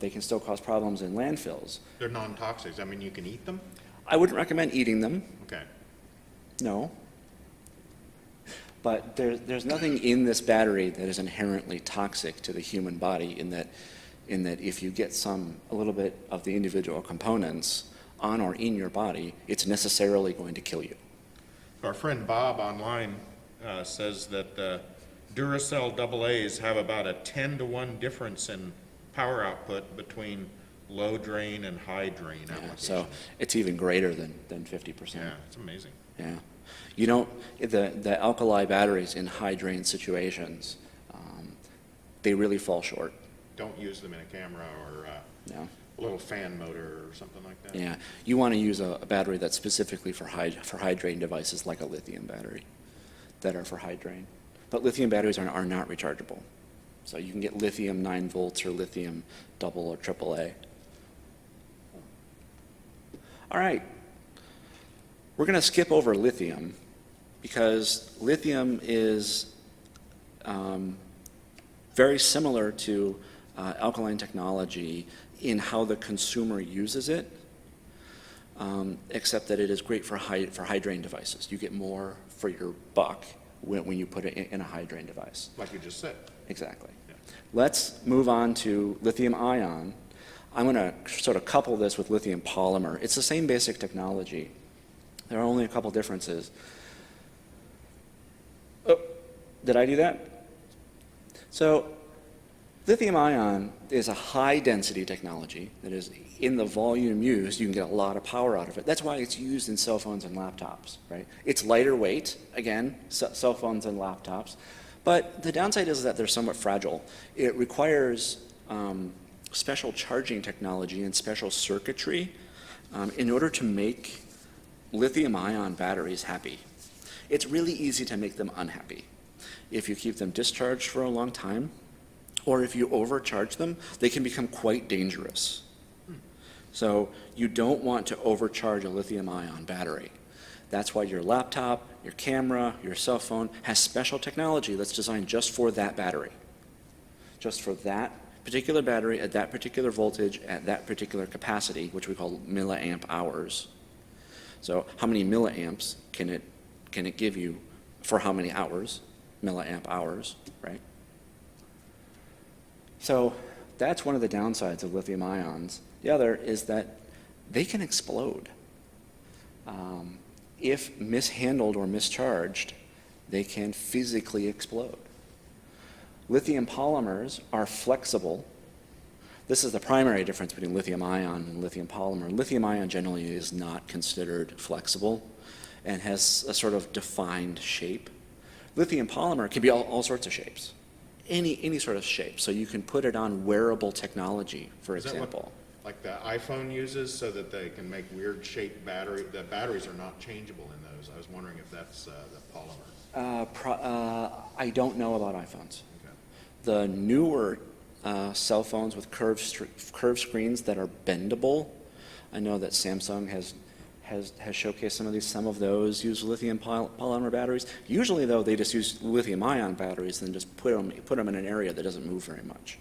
They can still cause problems in landfills. They're non-toxic. I mean, you can eat them? I wouldn't recommend eating them. Okay. No. But there's nothing in this battery that is inherently toxic to the human body in that if you get a little bit of the individual components on or in your body, it's necessarily going to kill you. Our friend Bob online says that Duracell AA's have about a 10-to-1 difference in power output between low drain and high drain applications. So it's even greater than 50%. Yeah, it's amazing. Yeah. The alkali batteries in high drain situations, they really fall short. Don't use them in a camera or No. a little fan motor or something like that. Yeah. You want to use a battery that's specifically for high drain devices, like a lithium battery, that are for high drain. But lithium batteries are not rechargeable. So you can get lithium 9 volts or lithium double or triple A. All right. We're going to skip over lithium because lithium is very similar to alkaline technology in how the consumer uses it, except that it is great for high drain devices. You get more for your buck when you put it in a high drain device. Like you just said. Exactly. Yeah. Let's move on to lithium ion. I'm going to sort of couple this with lithium polymer. It's the same basic technology. There are only a couple differences. Oh, did I do that? So lithium ion is a high density technology that is in the volume used, you can get a lot of power out of it. That's why it's used in cell phones and laptops, right? It's lighter weight, again, cell phones and laptops. But the downside is that they're somewhat fragile. It requires special charging technology and special circuitry in order to make lithium-ion batteries happy. It's really easy to make them unhappy. If you keep them discharged for a long time, or if you overcharge them, they can become quite dangerous. So you don't want to overcharge a lithium-ion battery. That's why your laptop, your camera, your cell phone has special technology that's designed just for that battery. Just for that particular battery at that particular voltage at that particular capacity, which we call milliamp hours. So how many milliamps can it give you for how many hours? Milliamp hours, right? So that's one of the downsides of lithium ions. The other is that they can explode. If mishandled or mischarged, they can physically explode. Lithium polymers are flexible. This is the primary difference between lithium ion and lithium polymer. Lithium ion generally is not considered flexible and has a sort of defined shape. Lithium polymer can be all sorts of shapes, any sort of shape. So you can put it on wearable technology, for example. Like the iPhone uses, so that they can make weird shaped battery. The batteries are not changeable in those. I was wondering if that's the polymer. I don't know about iPhones. Okay. The newer cell phones with curved screens that are bendable, I know that Samsung has showcased some of these. Some of those use lithium polymer batteries. Usually, though, they just use lithium-ion batteries and just put them in an area that doesn't move very much.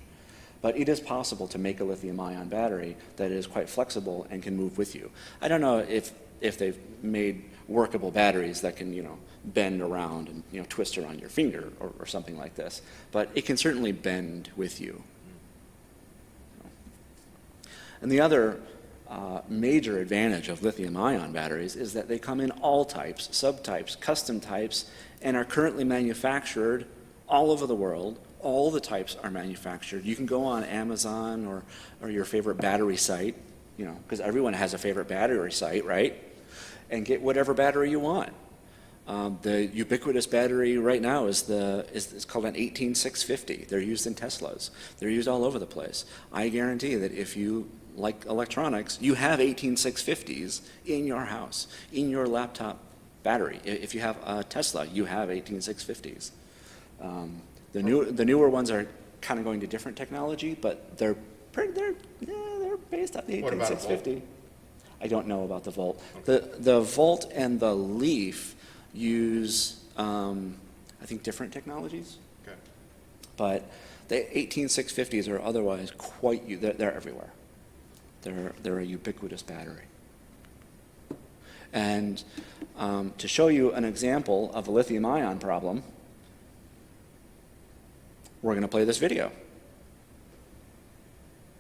But it is possible to make a lithium-ion battery that is quite flexible and can move with you. I don't know if they've made workable batteries that can, bend around and, twist around your finger or something like this. But it can certainly bend with you. And the other major advantage of lithium-ion batteries is that they come in all types, subtypes, custom types, and are currently manufactured all over the world. All the types are manufactured. You can go on Amazon or your favorite battery site, because everyone has a favorite battery site, right? And get whatever battery you want. The ubiquitous battery right now is called an 18650. They're used in Teslas. They're used all over the place. I guarantee that if you like electronics, you have 18650s in your house, in your laptop battery. If you have a Tesla, you have 18650s. The newer ones are kind of going to different technology, but they're based on the 18650. I don't know about the Volt. Okay. The Volt and the Leaf use, I think, different technologies. Okay. But the 18650s are otherwise they're everywhere. They're a ubiquitous battery. And to show you an example of a lithium-ion problem, we're going to play this video.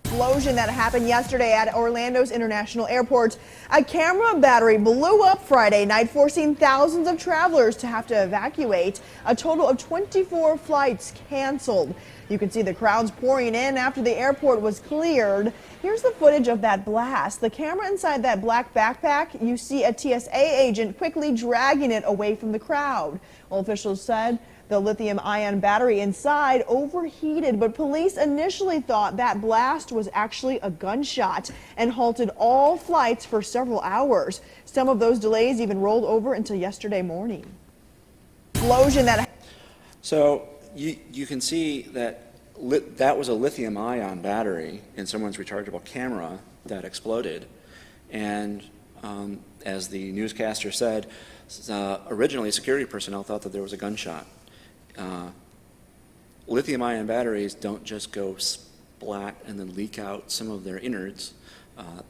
Explosion that happened yesterday at Orlando's International Airport. A camera battery blew up Friday night, forcing thousands of travelers to have to evacuate. A total of 24 flights canceled. You can see the crowds pouring in after the airport was cleared. Here's the footage of that blast. The camera inside that black backpack, you see a TSA agent quickly dragging it away from the crowd. Well, officials said the lithium-ion battery inside overheated, but police initially thought that blast was actually a gunshot and halted all flights for several hours. Some of those delays even rolled over until yesterday morning. Explosion that. So you can see that that was a lithium-ion battery in someone's rechargeable camera that exploded. And as the newscaster said, originally security personnel thought that there was a gunshot. Lithium-ion batteries don't just go splat and then leak out some of their innards.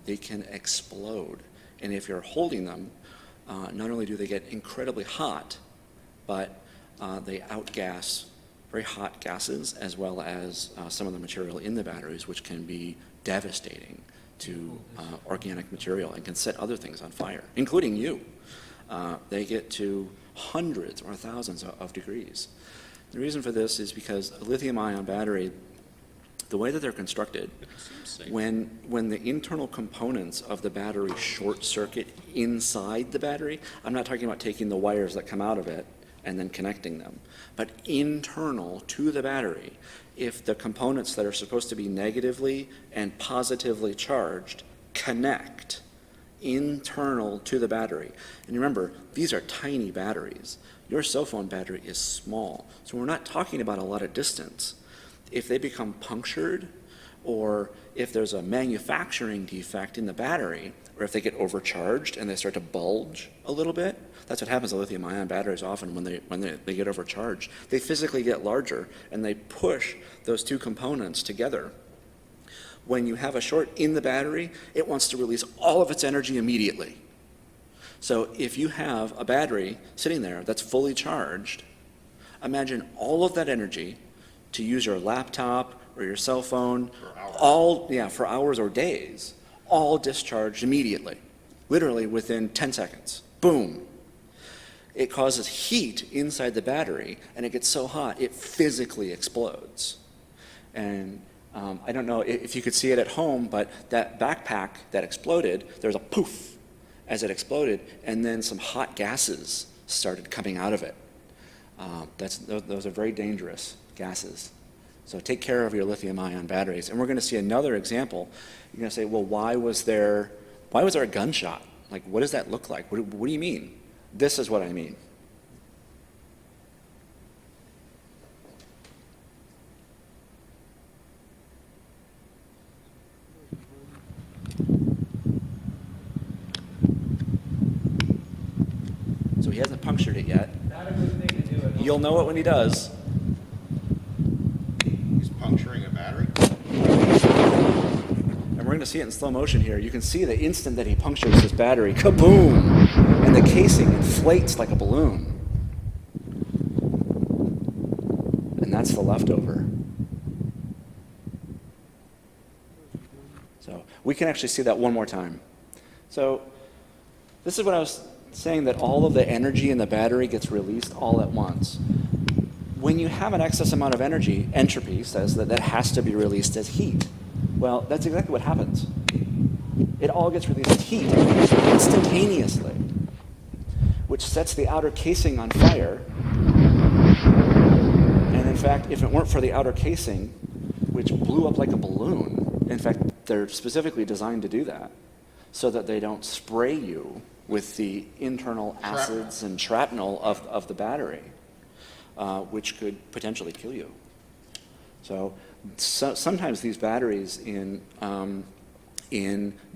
They can explode. And if you're holding them, not only do they get incredibly hot, but they outgas very hot gases as well as some of the material in the batteries, which can be devastating to organic material and can set other things on fire, including you. They get to hundreds or thousands of degrees. The reason for this is because a lithium-ion battery The way that they're constructed, when the internal components of the battery short circuit inside the battery, I'm not talking about taking the wires that come out of it and then connecting them, but internal to the battery, if the components that are supposed to be negatively and positively charged connect internal to the battery. And remember, these are tiny batteries. Your cell phone battery is small, so we're not talking about a lot of distance. If they become punctured, or if there's a manufacturing defect in the battery, or if they get overcharged and they start to bulge a little bit, that's what happens to lithium-ion batteries often when they get overcharged. They physically get larger, and they push those two components together. When you have a short in the battery, it wants to release all of its energy immediately. So if you have a battery sitting there that's fully charged, imagine all of that energy to use your laptop or your cell phone, for hours or days, all discharged immediately, literally within 10 seconds. Boom. It causes heat inside the battery, and it gets so hot, it physically explodes. And I don't know if you could see it at home, but that backpack that exploded, there's a poof as it exploded, and then some hot gases started coming out of it. Those are very dangerous gases. So take care of your lithium-ion batteries. And we're going to see another example. You're going to say, well, why was there a gunshot? Like, what does that look like? What do you mean? This is what I mean. So he hasn't punctured it yet. Not a good thing to do at home. You'll know it when he does. He's puncturing a battery? And we're going to see it in slow motion here. You can see the instant that he punctures his battery, kaboom! And the casing inflates like a balloon. And that's the leftover. So we can actually see that one more time. So this is what I was saying, that all of the energy in the battery gets released all at once. When you have an excess amount of energy, entropy says that that has to be released as heat. Well, that's exactly what happens. It all gets released as heat instantaneously, which sets the outer casing on fire. And in fact, if it weren't for the outer casing, which blew up like a balloon, in fact, they're specifically designed to do that, so that they don't spray you with the internal acids and shrapnel of the battery, which could potentially kill you. So sometimes these batteries in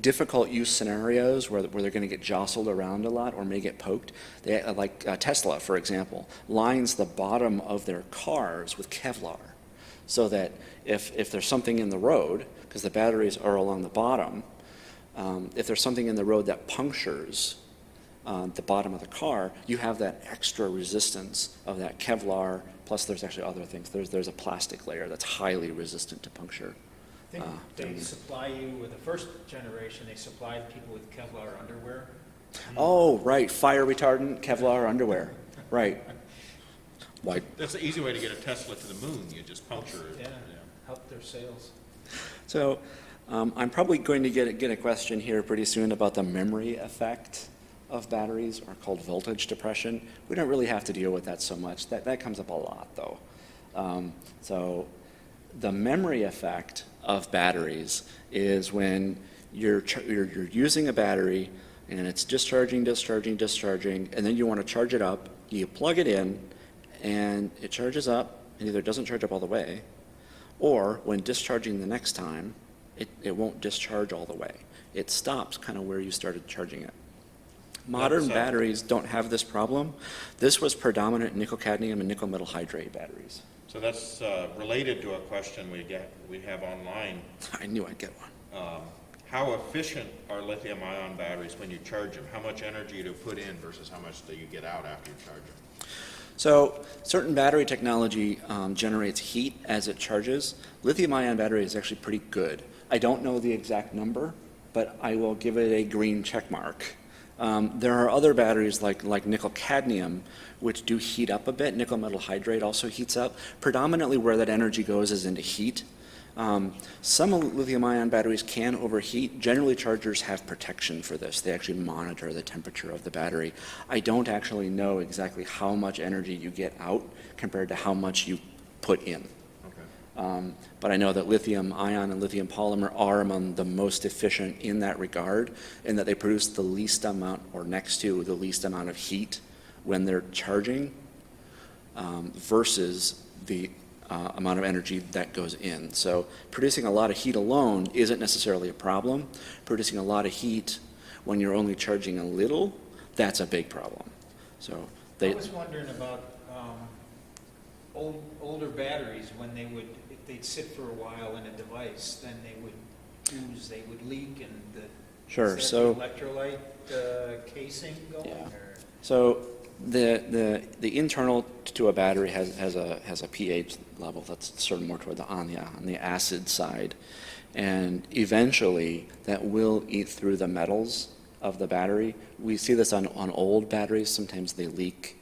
difficult use scenarios where they're going to get jostled around a lot or may get poked, like Tesla, for example, lines the bottom of their cars with Kevlar, so that if there's something in the road, because the batteries are along the bottom, if there's something in the road that punctures the bottom of the car, you have that extra resistance of that Kevlar, plus there's actually other things. There's a plastic layer that's highly resistant to puncture. I think they supply you with the first generation, they supplied people with Kevlar underwear. Oh, right, fire retardant Kevlar underwear, right. Why? That's the easy way to get a Tesla to the moon. You just puncture it. Yeah, help their sales. So I'm probably going to get a question here pretty soon about the memory effect of batteries, or called voltage depression. We don't really have to deal with that so much. That comes up a lot, though. So the memory effect of batteries is when you're using a battery and it's discharging, and then you want to charge it up. You plug it in, and it charges up, and either doesn't charge up all the way, or when discharging the next time, it won't discharge all the way. It stops kind of where you started charging it. Modern batteries don't have this problem. This was predominant in nickel cadmium and nickel metal hydrate batteries. So that's related to a question we have online. I knew I'd get one. How efficient are lithium-ion batteries when you charge them? How much energy to put in versus how much do you get out after you charge them? So certain battery technology generates heat as it charges. Lithium-ion battery is actually pretty good. I don't know the exact number, but I will give it a green check mark. There are other batteries like nickel cadmium, which do heat up a bit. Nickel metal hydrate also heats up. Predominantly where that energy goes is into heat. Some lithium-ion batteries can overheat. Generally, chargers have protection for this. They actually monitor the temperature of the battery. I don't actually know exactly how much energy you get out compared to how much you put in. But I know that lithium-ion and lithium polymer are among the most efficient in that regard, in that they produce the least amount, or next to the least amount of heat when they're charging, versus the amount of energy that goes in. So producing a lot of heat alone isn't necessarily a problem. Producing a lot of heat when you're only charging a little, that's a big problem. So I was wondering about older batteries, when they would, if they'd sit for a while in a device, then they would leak, and Sure. is that So the electrolyte casing going? Yeah. Or? So the internal to a battery has a pH level that's sort of more toward on the acid side, and eventually that will eat through the metals of the battery. We see this on old batteries. Sometimes they leak.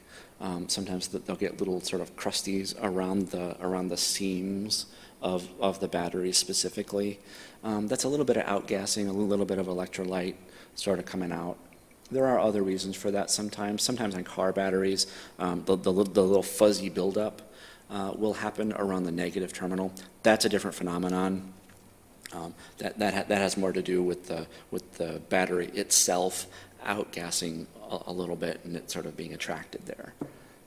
Sometimes they'll get little sort of crusties around the seams of the battery specifically. That's a little bit of outgassing, a little bit of electrolyte sort of coming out. There are other reasons for that sometimes. Sometimes on car batteries, the little fuzzy buildup will happen around the negative terminal. That's a different phenomenon. That has more to do with the battery itself outgassing a little bit, and it sort of being attracted there.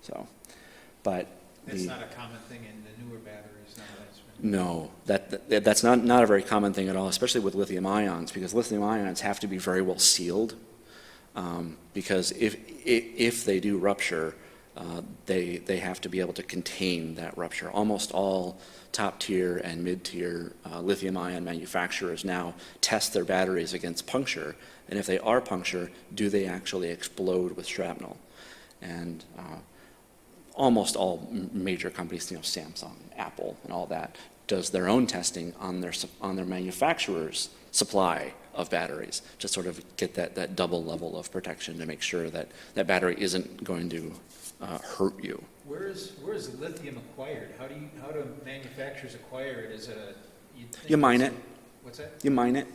So, but It's not a common thing in the newer batteries nowadays. no, that's not a very common thing at all, especially with lithium ions, because lithium ions have to be very well sealed. Because if they do rupture, they have to be able to contain that rupture. Almost all top tier and mid tier lithium ion manufacturers now test their batteries against puncture, and if they are puncture, do they actually explode with shrapnel? And almost all major companies, Samsung, Apple, and all that, does their own testing on their manufacturer's supply of batteries to sort of get that double level of protection to make sure that that battery isn't going to hurt you. Where is lithium acquired? How do manufacturers acquire it? Is it You mine it. What's that? You mine it.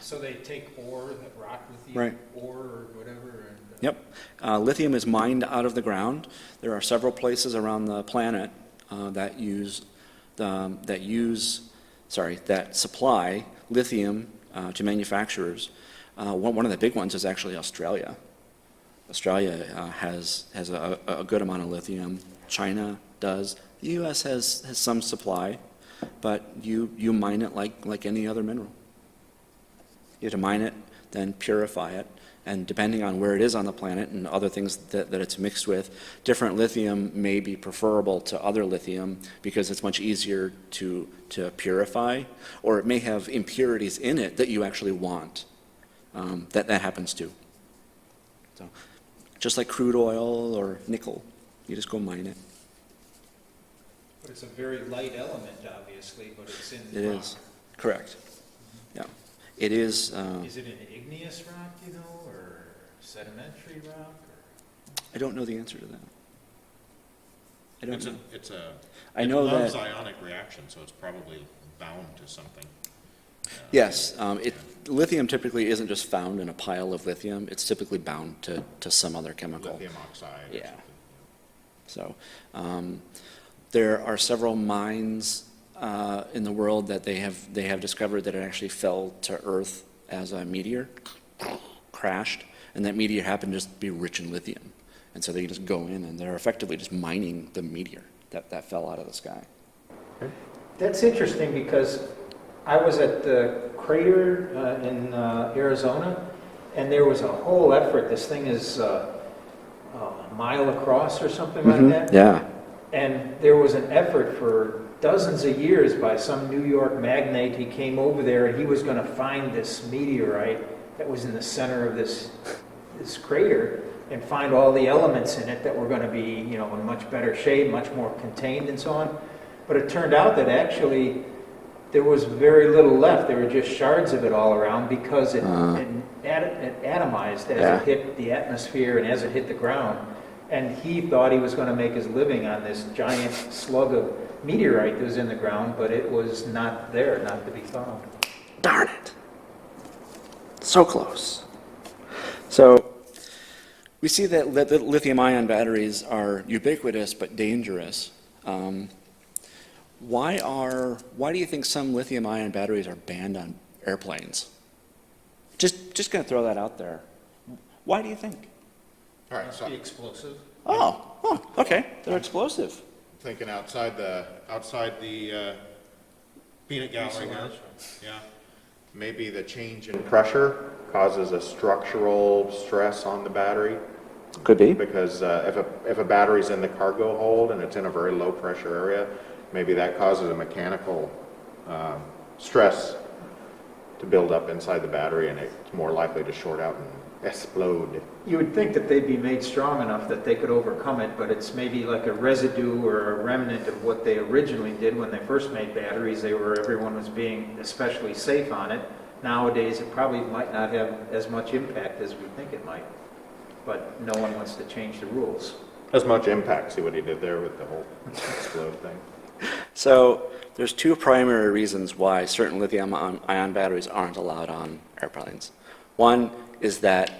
So they take ore, that rock lithium, Right. ore or whatever. And, Yep. Lithium is mined out of the ground. There are several places around the planet that supply lithium to manufacturers. One of the big ones is actually Australia. Australia has a good amount of lithium. China does. The U.S. has some supply, but you mine it like any other mineral. You have to mine it, then purify it, and depending on where it is on the planet and other things that it's mixed with, different lithium may be preferable to other lithium because it's much easier to purify, or it may have impurities in it that you actually want. That happens too. So, just like crude oil or nickel, you just go mine it. but it's a very light element, obviously, but it's in the It rock. is, correct. Yeah, it is. Is it an igneous rock, or sedimentary rock? Or? I don't know the answer to that. I don't know. It know loves that. ionic reaction, so it's probably bound to something. Yes, lithium typically isn't just found in a pile of lithium. It's typically bound to some other chemical. Lithium oxide or Yeah. something. So there are several mines in the world that they have discovered that it actually fell to Earth as a meteor, crashed, and that meteor happened to just be rich in lithium. And so they can just go in and they're effectively just mining the meteor that fell out of the sky. That's interesting because I was at the crater in Arizona, and there was a whole effort. This thing is a mile across or something like that. Yeah. And there was an effort for dozens of years by some New York magnate. He came over there and he was going to find this meteorite that was in the center of this crater and find all the elements in it that were going to be, in much better shape, much more contained and so on. But it turned out that actually there was very little left. There were just shards of it all around because it atomized as it hit the atmosphere and as it hit the ground. And he thought he was going to make his living on this giant slug of meteorite that was in the ground, but it was not there, not to be found. Darn it. So close. So we see that lithium-ion batteries are ubiquitous but dangerous. Why do you think some lithium-ion batteries are banned on airplanes? Just going to throw that out there. Why do you think? All right, Must so be explosive. Oh, okay. They're explosive. thinking outside the peanut gallery here. Yeah. Maybe the change in pressure causes a structural stress on the battery. Could be. Because if a battery's in the cargo hold and it's in a very low pressure area, maybe that causes a mechanical stress to build up inside the battery, and it's more likely to short out and explode. You would think that they'd be made strong enough that they could overcome it, but it's maybe like a residue or a remnant of what they originally did when they first made batteries. Everyone was being especially safe on it. Nowadays, it probably might not have as much impact as we think it might, but no one wants to change the rules. As much impact, see what he did there with the whole explode thing. So there's two primary reasons why certain lithium-ion batteries aren't allowed on airplanes. One is that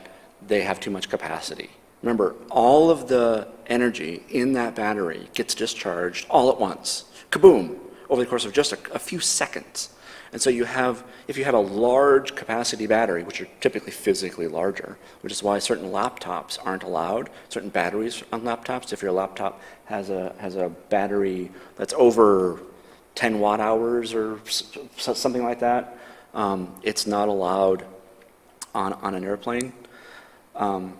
they have too much capacity. Remember, all of the energy in that battery gets discharged all at once, kaboom, over the course of just a few seconds. And so if you have a large capacity battery, which are typically physically larger, which is why certain laptops aren't allowed, certain batteries on laptops. If your laptop has a battery that's over 10 watt hours or something like that, it's not allowed on an airplane. I'm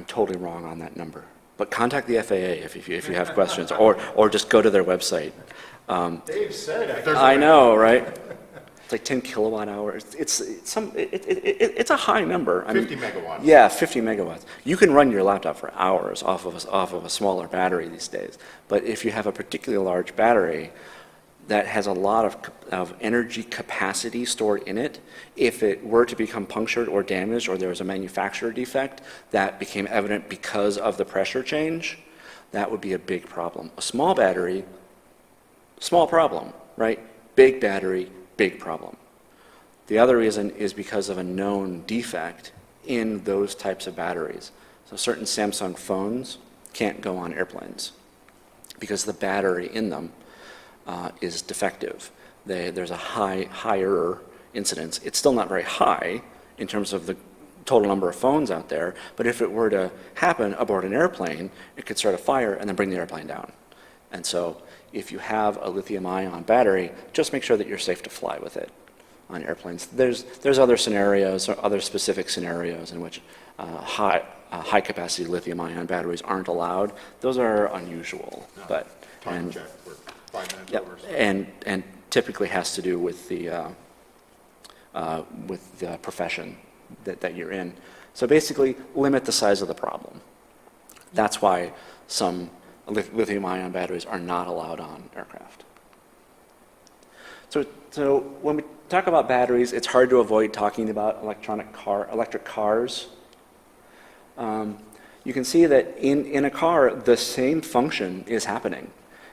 totally wrong on that number, but contact the FAA if you have questions, or just go to their website. Dave said, I know, right? It's like 10 kilowatt hours. It's a high number. 50 megawatts. Yeah, 50 megawatts. You can run your laptop for hours off of a smaller battery these days. But if you have a particularly large battery that has a lot of energy capacity stored in it, if it were to become punctured or damaged, or there was a manufacturer defect that became evident because of the pressure change, that would be a big problem. A small battery, small problem, right? Big battery, big problem. The other reason is because of a known defect in those types of batteries. So certain Samsung phones can't go on airplanes because the battery in them is defective. There's a higher incidence. It's still not very high in terms of the total number of phones out there, but if it were to happen aboard an airplane, it could start a fire and then bring the airplane down. And so if you have a lithium-ion battery, just make sure that you're safe to fly with it on airplanes. There's other scenarios, or other specific scenarios in which high-capacity lithium-ion batteries aren't allowed. Those are unusual, No, but time check, we're 5 minutes yep, over. So. and typically has to do with the profession that you're in. So basically, limit the size of the problem. That's why some lithium-ion batteries are not allowed on aircraft. So when we talk about batteries, it's hard to avoid talking about electric cars. You can see that in a car, the same function is happening.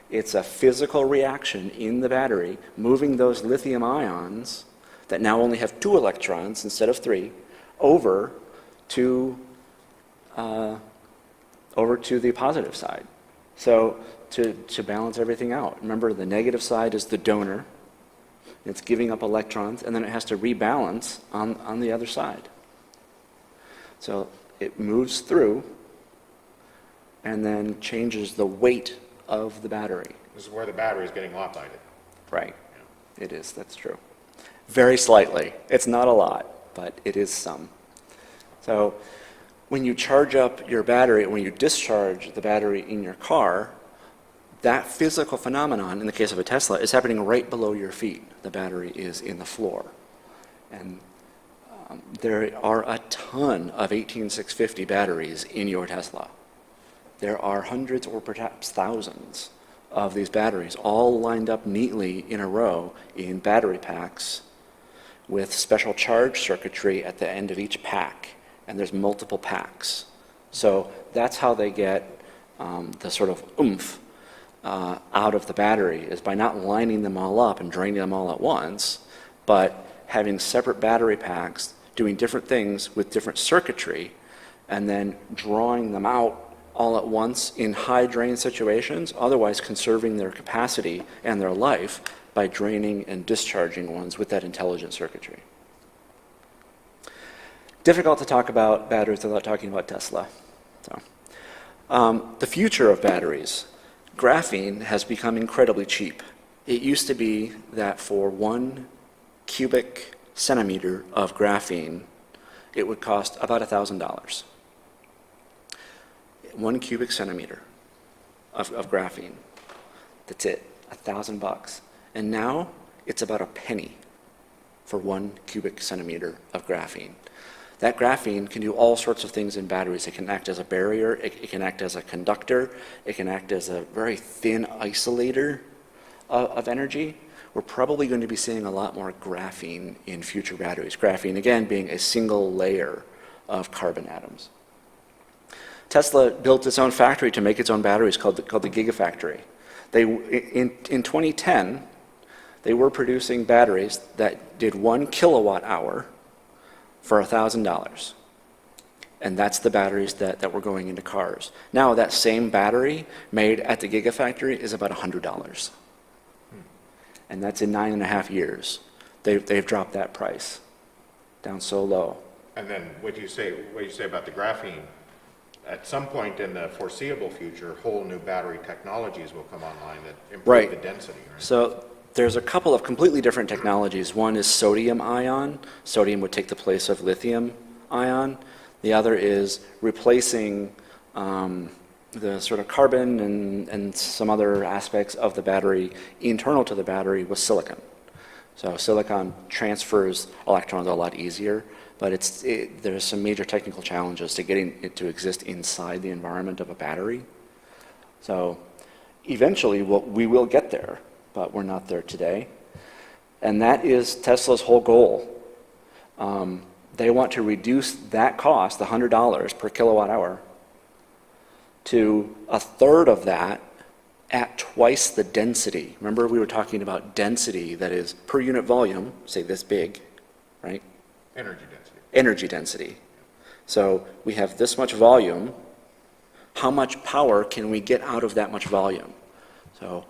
It's a physical reaction in the battery, moving those lithium ions that now only have 2 electrons instead of 3, over to the positive side. So to balance everything out, remember the negative side is the donor. It's giving up electrons, and then it has to rebalance on the other side. So it moves through and then changes the weight of the battery. This is where the battery is getting lopsided. Right. It is, that's true. Very slightly. It's not a lot, but it is some. So when you charge up your battery, when you discharge the battery in your car, that physical phenomenon, in the case of a Tesla, is happening right below your feet. The battery is in the floor. And there are a ton of 18650 batteries in your Tesla. There are hundreds or perhaps thousands of these batteries all lined up neatly in a row in battery packs with special charge circuitry at the end of each pack. And there's multiple packs. So that's how they get the sort of oomph out of the battery is by not lining them all up and draining them all at once, but having separate battery packs doing different things with different circuitry, and then drawing them out all at once in high drain situations, otherwise conserving their capacity and their life by draining and discharging ones with that intelligent circuitry. Difficult to talk about batteries without talking about Tesla. The future of batteries. Graphene has become incredibly cheap. It used to be that for 1 cubic centimeter of graphene, it would cost about $1,000. 1 cubic centimeter of graphene. That's it, $1,000. And now it's about a penny for 1 cubic centimeter of graphene. That graphene can do all sorts of things in batteries. It can act as a barrier, it can act as a conductor, it can act as a very thin isolator of energy. We're probably going to be seeing a lot more graphene in future batteries. Graphene, again, being a single layer of carbon atoms. Tesla built its own factory to make its own batteries called the Gigafactory. In 2010, they were producing batteries that did 1 kilowatt hour for $1,000. And that's the batteries that were going into cars. Now that same battery made at the Gigafactory is about $100. And that's in 9.5 years. They've dropped that price down so low. And then what you say about the graphene, at some point in the foreseeable future, whole new battery technologies will come online that improve the density, right? So there's a couple of completely different technologies. One is sodium ion. Sodium would take the place of lithium ion. The other is replacing the sort of carbon and some other aspects of the battery internal to the battery with silicon. So silicon transfers electrons a lot easier, but there's some major technical challenges to getting it to exist inside the environment of a battery. So eventually we will get there, but we're not there today. And that is Tesla's whole goal. They want to reduce that cost, the $100 per kilowatt hour, to a third of that at twice the density. Remember, we were talking about density, that is per unit volume, say this big, right? Energy density. Energy density. So we have this much volume. How much power can we get out of that much volume? So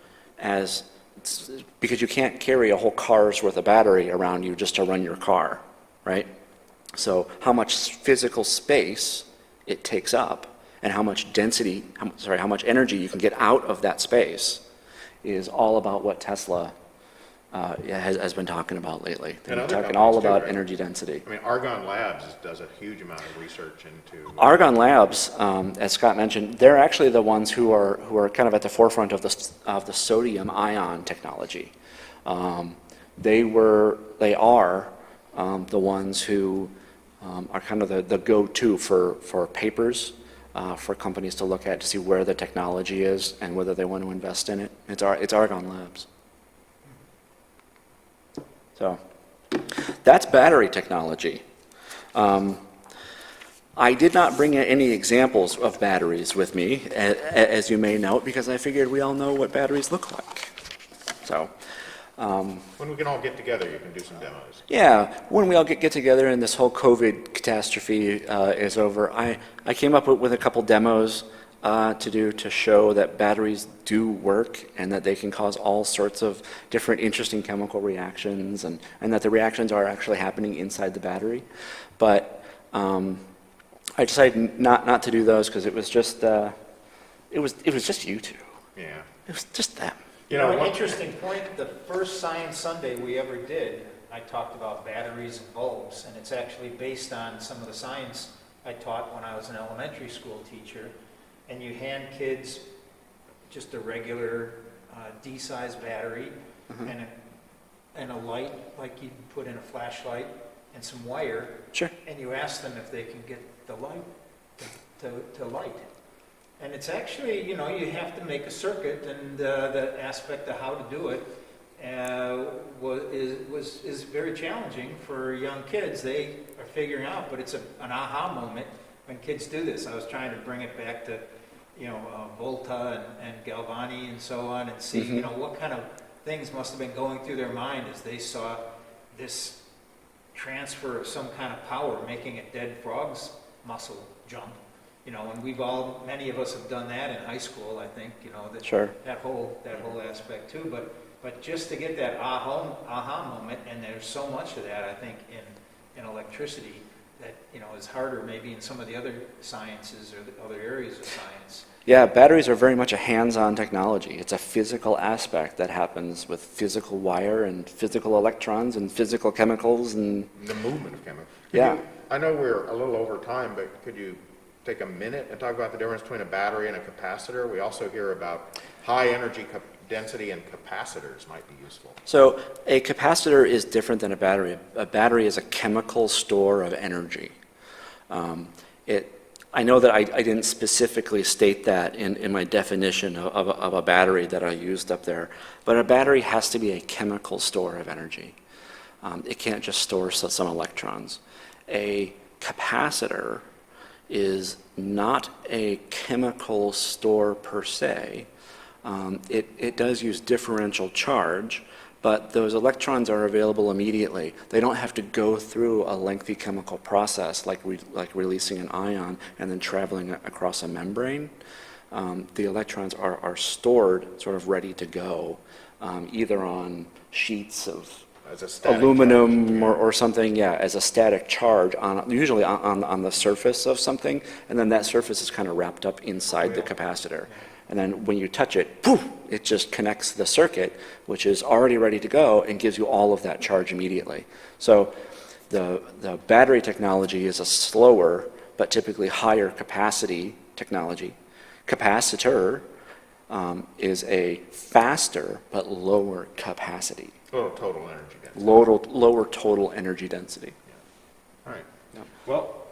because you can't carry a whole car's worth of battery around you just to run your car, right? So how much physical space it takes up and how much how much energy you can get out of that space is all about what Tesla has been talking about lately. They've been talking all about energy density. I mean, Argonne Labs does a huge amount of research into... Argonne Labs, as Scott mentioned, they're actually the ones who are kind of at the forefront of the sodium ion technology. They are the ones who are kind of the go-to for papers for companies to look at to see where the technology is and whether they want to invest in it. It's Argonne Labs. So that's battery technology. I did not bring any examples of batteries with me, as you may note, because I figured we all know what batteries look like. So when we can all get together, you can do some demos. yeah, when we all get together and this whole COVID catastrophe is over, I came up with a couple demos to show that batteries do work and that they can cause all sorts of different interesting chemical reactions and that the reactions are actually happening inside the battery. But I decided not to do those because it was just you two. Yeah. It was just them. You know, An interesting point, the first Science Sunday we ever did, I talked about batteries and bulbs, and it's actually based on some of the science I taught when I was an elementary school teacher. And you hand kids just a regular D-size battery and a light like you'd put in a flashlight and some wire. Sure. And you ask them if they can get the light to light. And it's actually, you have to make a circuit, and the aspect of how to do it is very challenging for young kids. They are figuring out, but it's an aha moment when kids do this. I was trying to bring it back to, Volta and Galvani and so on, and see, what kind of things must have been going through their mind as they saw this transfer of some kind of power, making a dead frog's muscle jump. And many of us have done that in high school, I think, that, Sure. that whole aspect too. But just to get that aha moment, and there's so much of that, I think, in electricity that, is harder maybe in some of the other sciences or the other areas of science. Yeah, batteries are very much a hands-on technology. It's a physical aspect that happens with physical wire and physical electrons and physical chemicals and The movement of chemicals. Yeah. I know we're a little over time, but could you take a minute and talk about the difference between a battery and a capacitor? We also hear about high energy density and capacitors might be useful. So a capacitor is different than a battery. A battery is a chemical store of energy. I know that I didn't specifically state that in my definition of a battery that I used up there, but a battery has to be a chemical store of energy. It can't just store some electrons. A capacitor is not a chemical store per se. It does use differential charge, but those electrons are available immediately. They don't have to go through a lengthy chemical process like releasing an ion and then traveling across a membrane. The electrons are stored sort of ready to go, either on sheets of As a static aluminum charge. or something, yeah, as a static charge, usually on the surface of something, and then that surface is kind of wrapped up inside the capacitor. And then when you touch it, poof, it just connects the circuit, which is already ready to go and gives you all of that charge immediately. So the battery technology is a slower but typically higher capacity technology. Capacitor is a faster but lower capacity. Little total energy density. Lower total energy density. All right. Yeah. Well,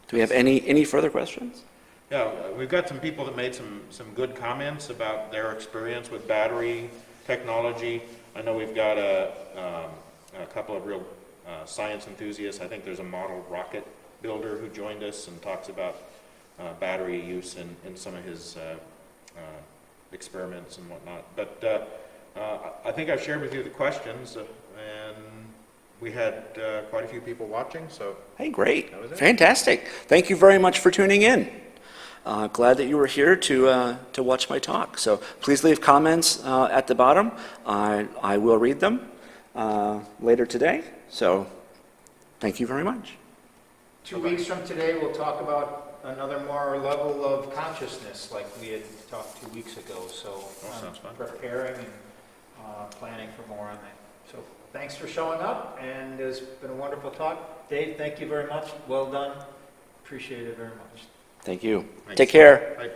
Do we have any further questions? yeah, we've got some people that made some good comments about their experience with battery technology. I know we've got a couple of real science enthusiasts. I think there's a model rocket builder who joined us and talks about battery use in some of his experiments and whatnot. But I think I've shared with you the questions, and we had quite a few people watching, so Hey, great. That was it. Fantastic. Thank you very much for tuning in. Glad that you were here to watch my talk. So please leave comments at the bottom. I will read them later today. So thank you very much. 2 weeks from today, we'll talk about another more level of consciousness like we had talked 2 weeks ago. So sounds fun. preparing and planning for more on that. So thanks for showing up, and it's been a wonderful talk. Dave, thank you very much. Well done. Appreciate it very much. Thank you. Thanks. Take care. Bye.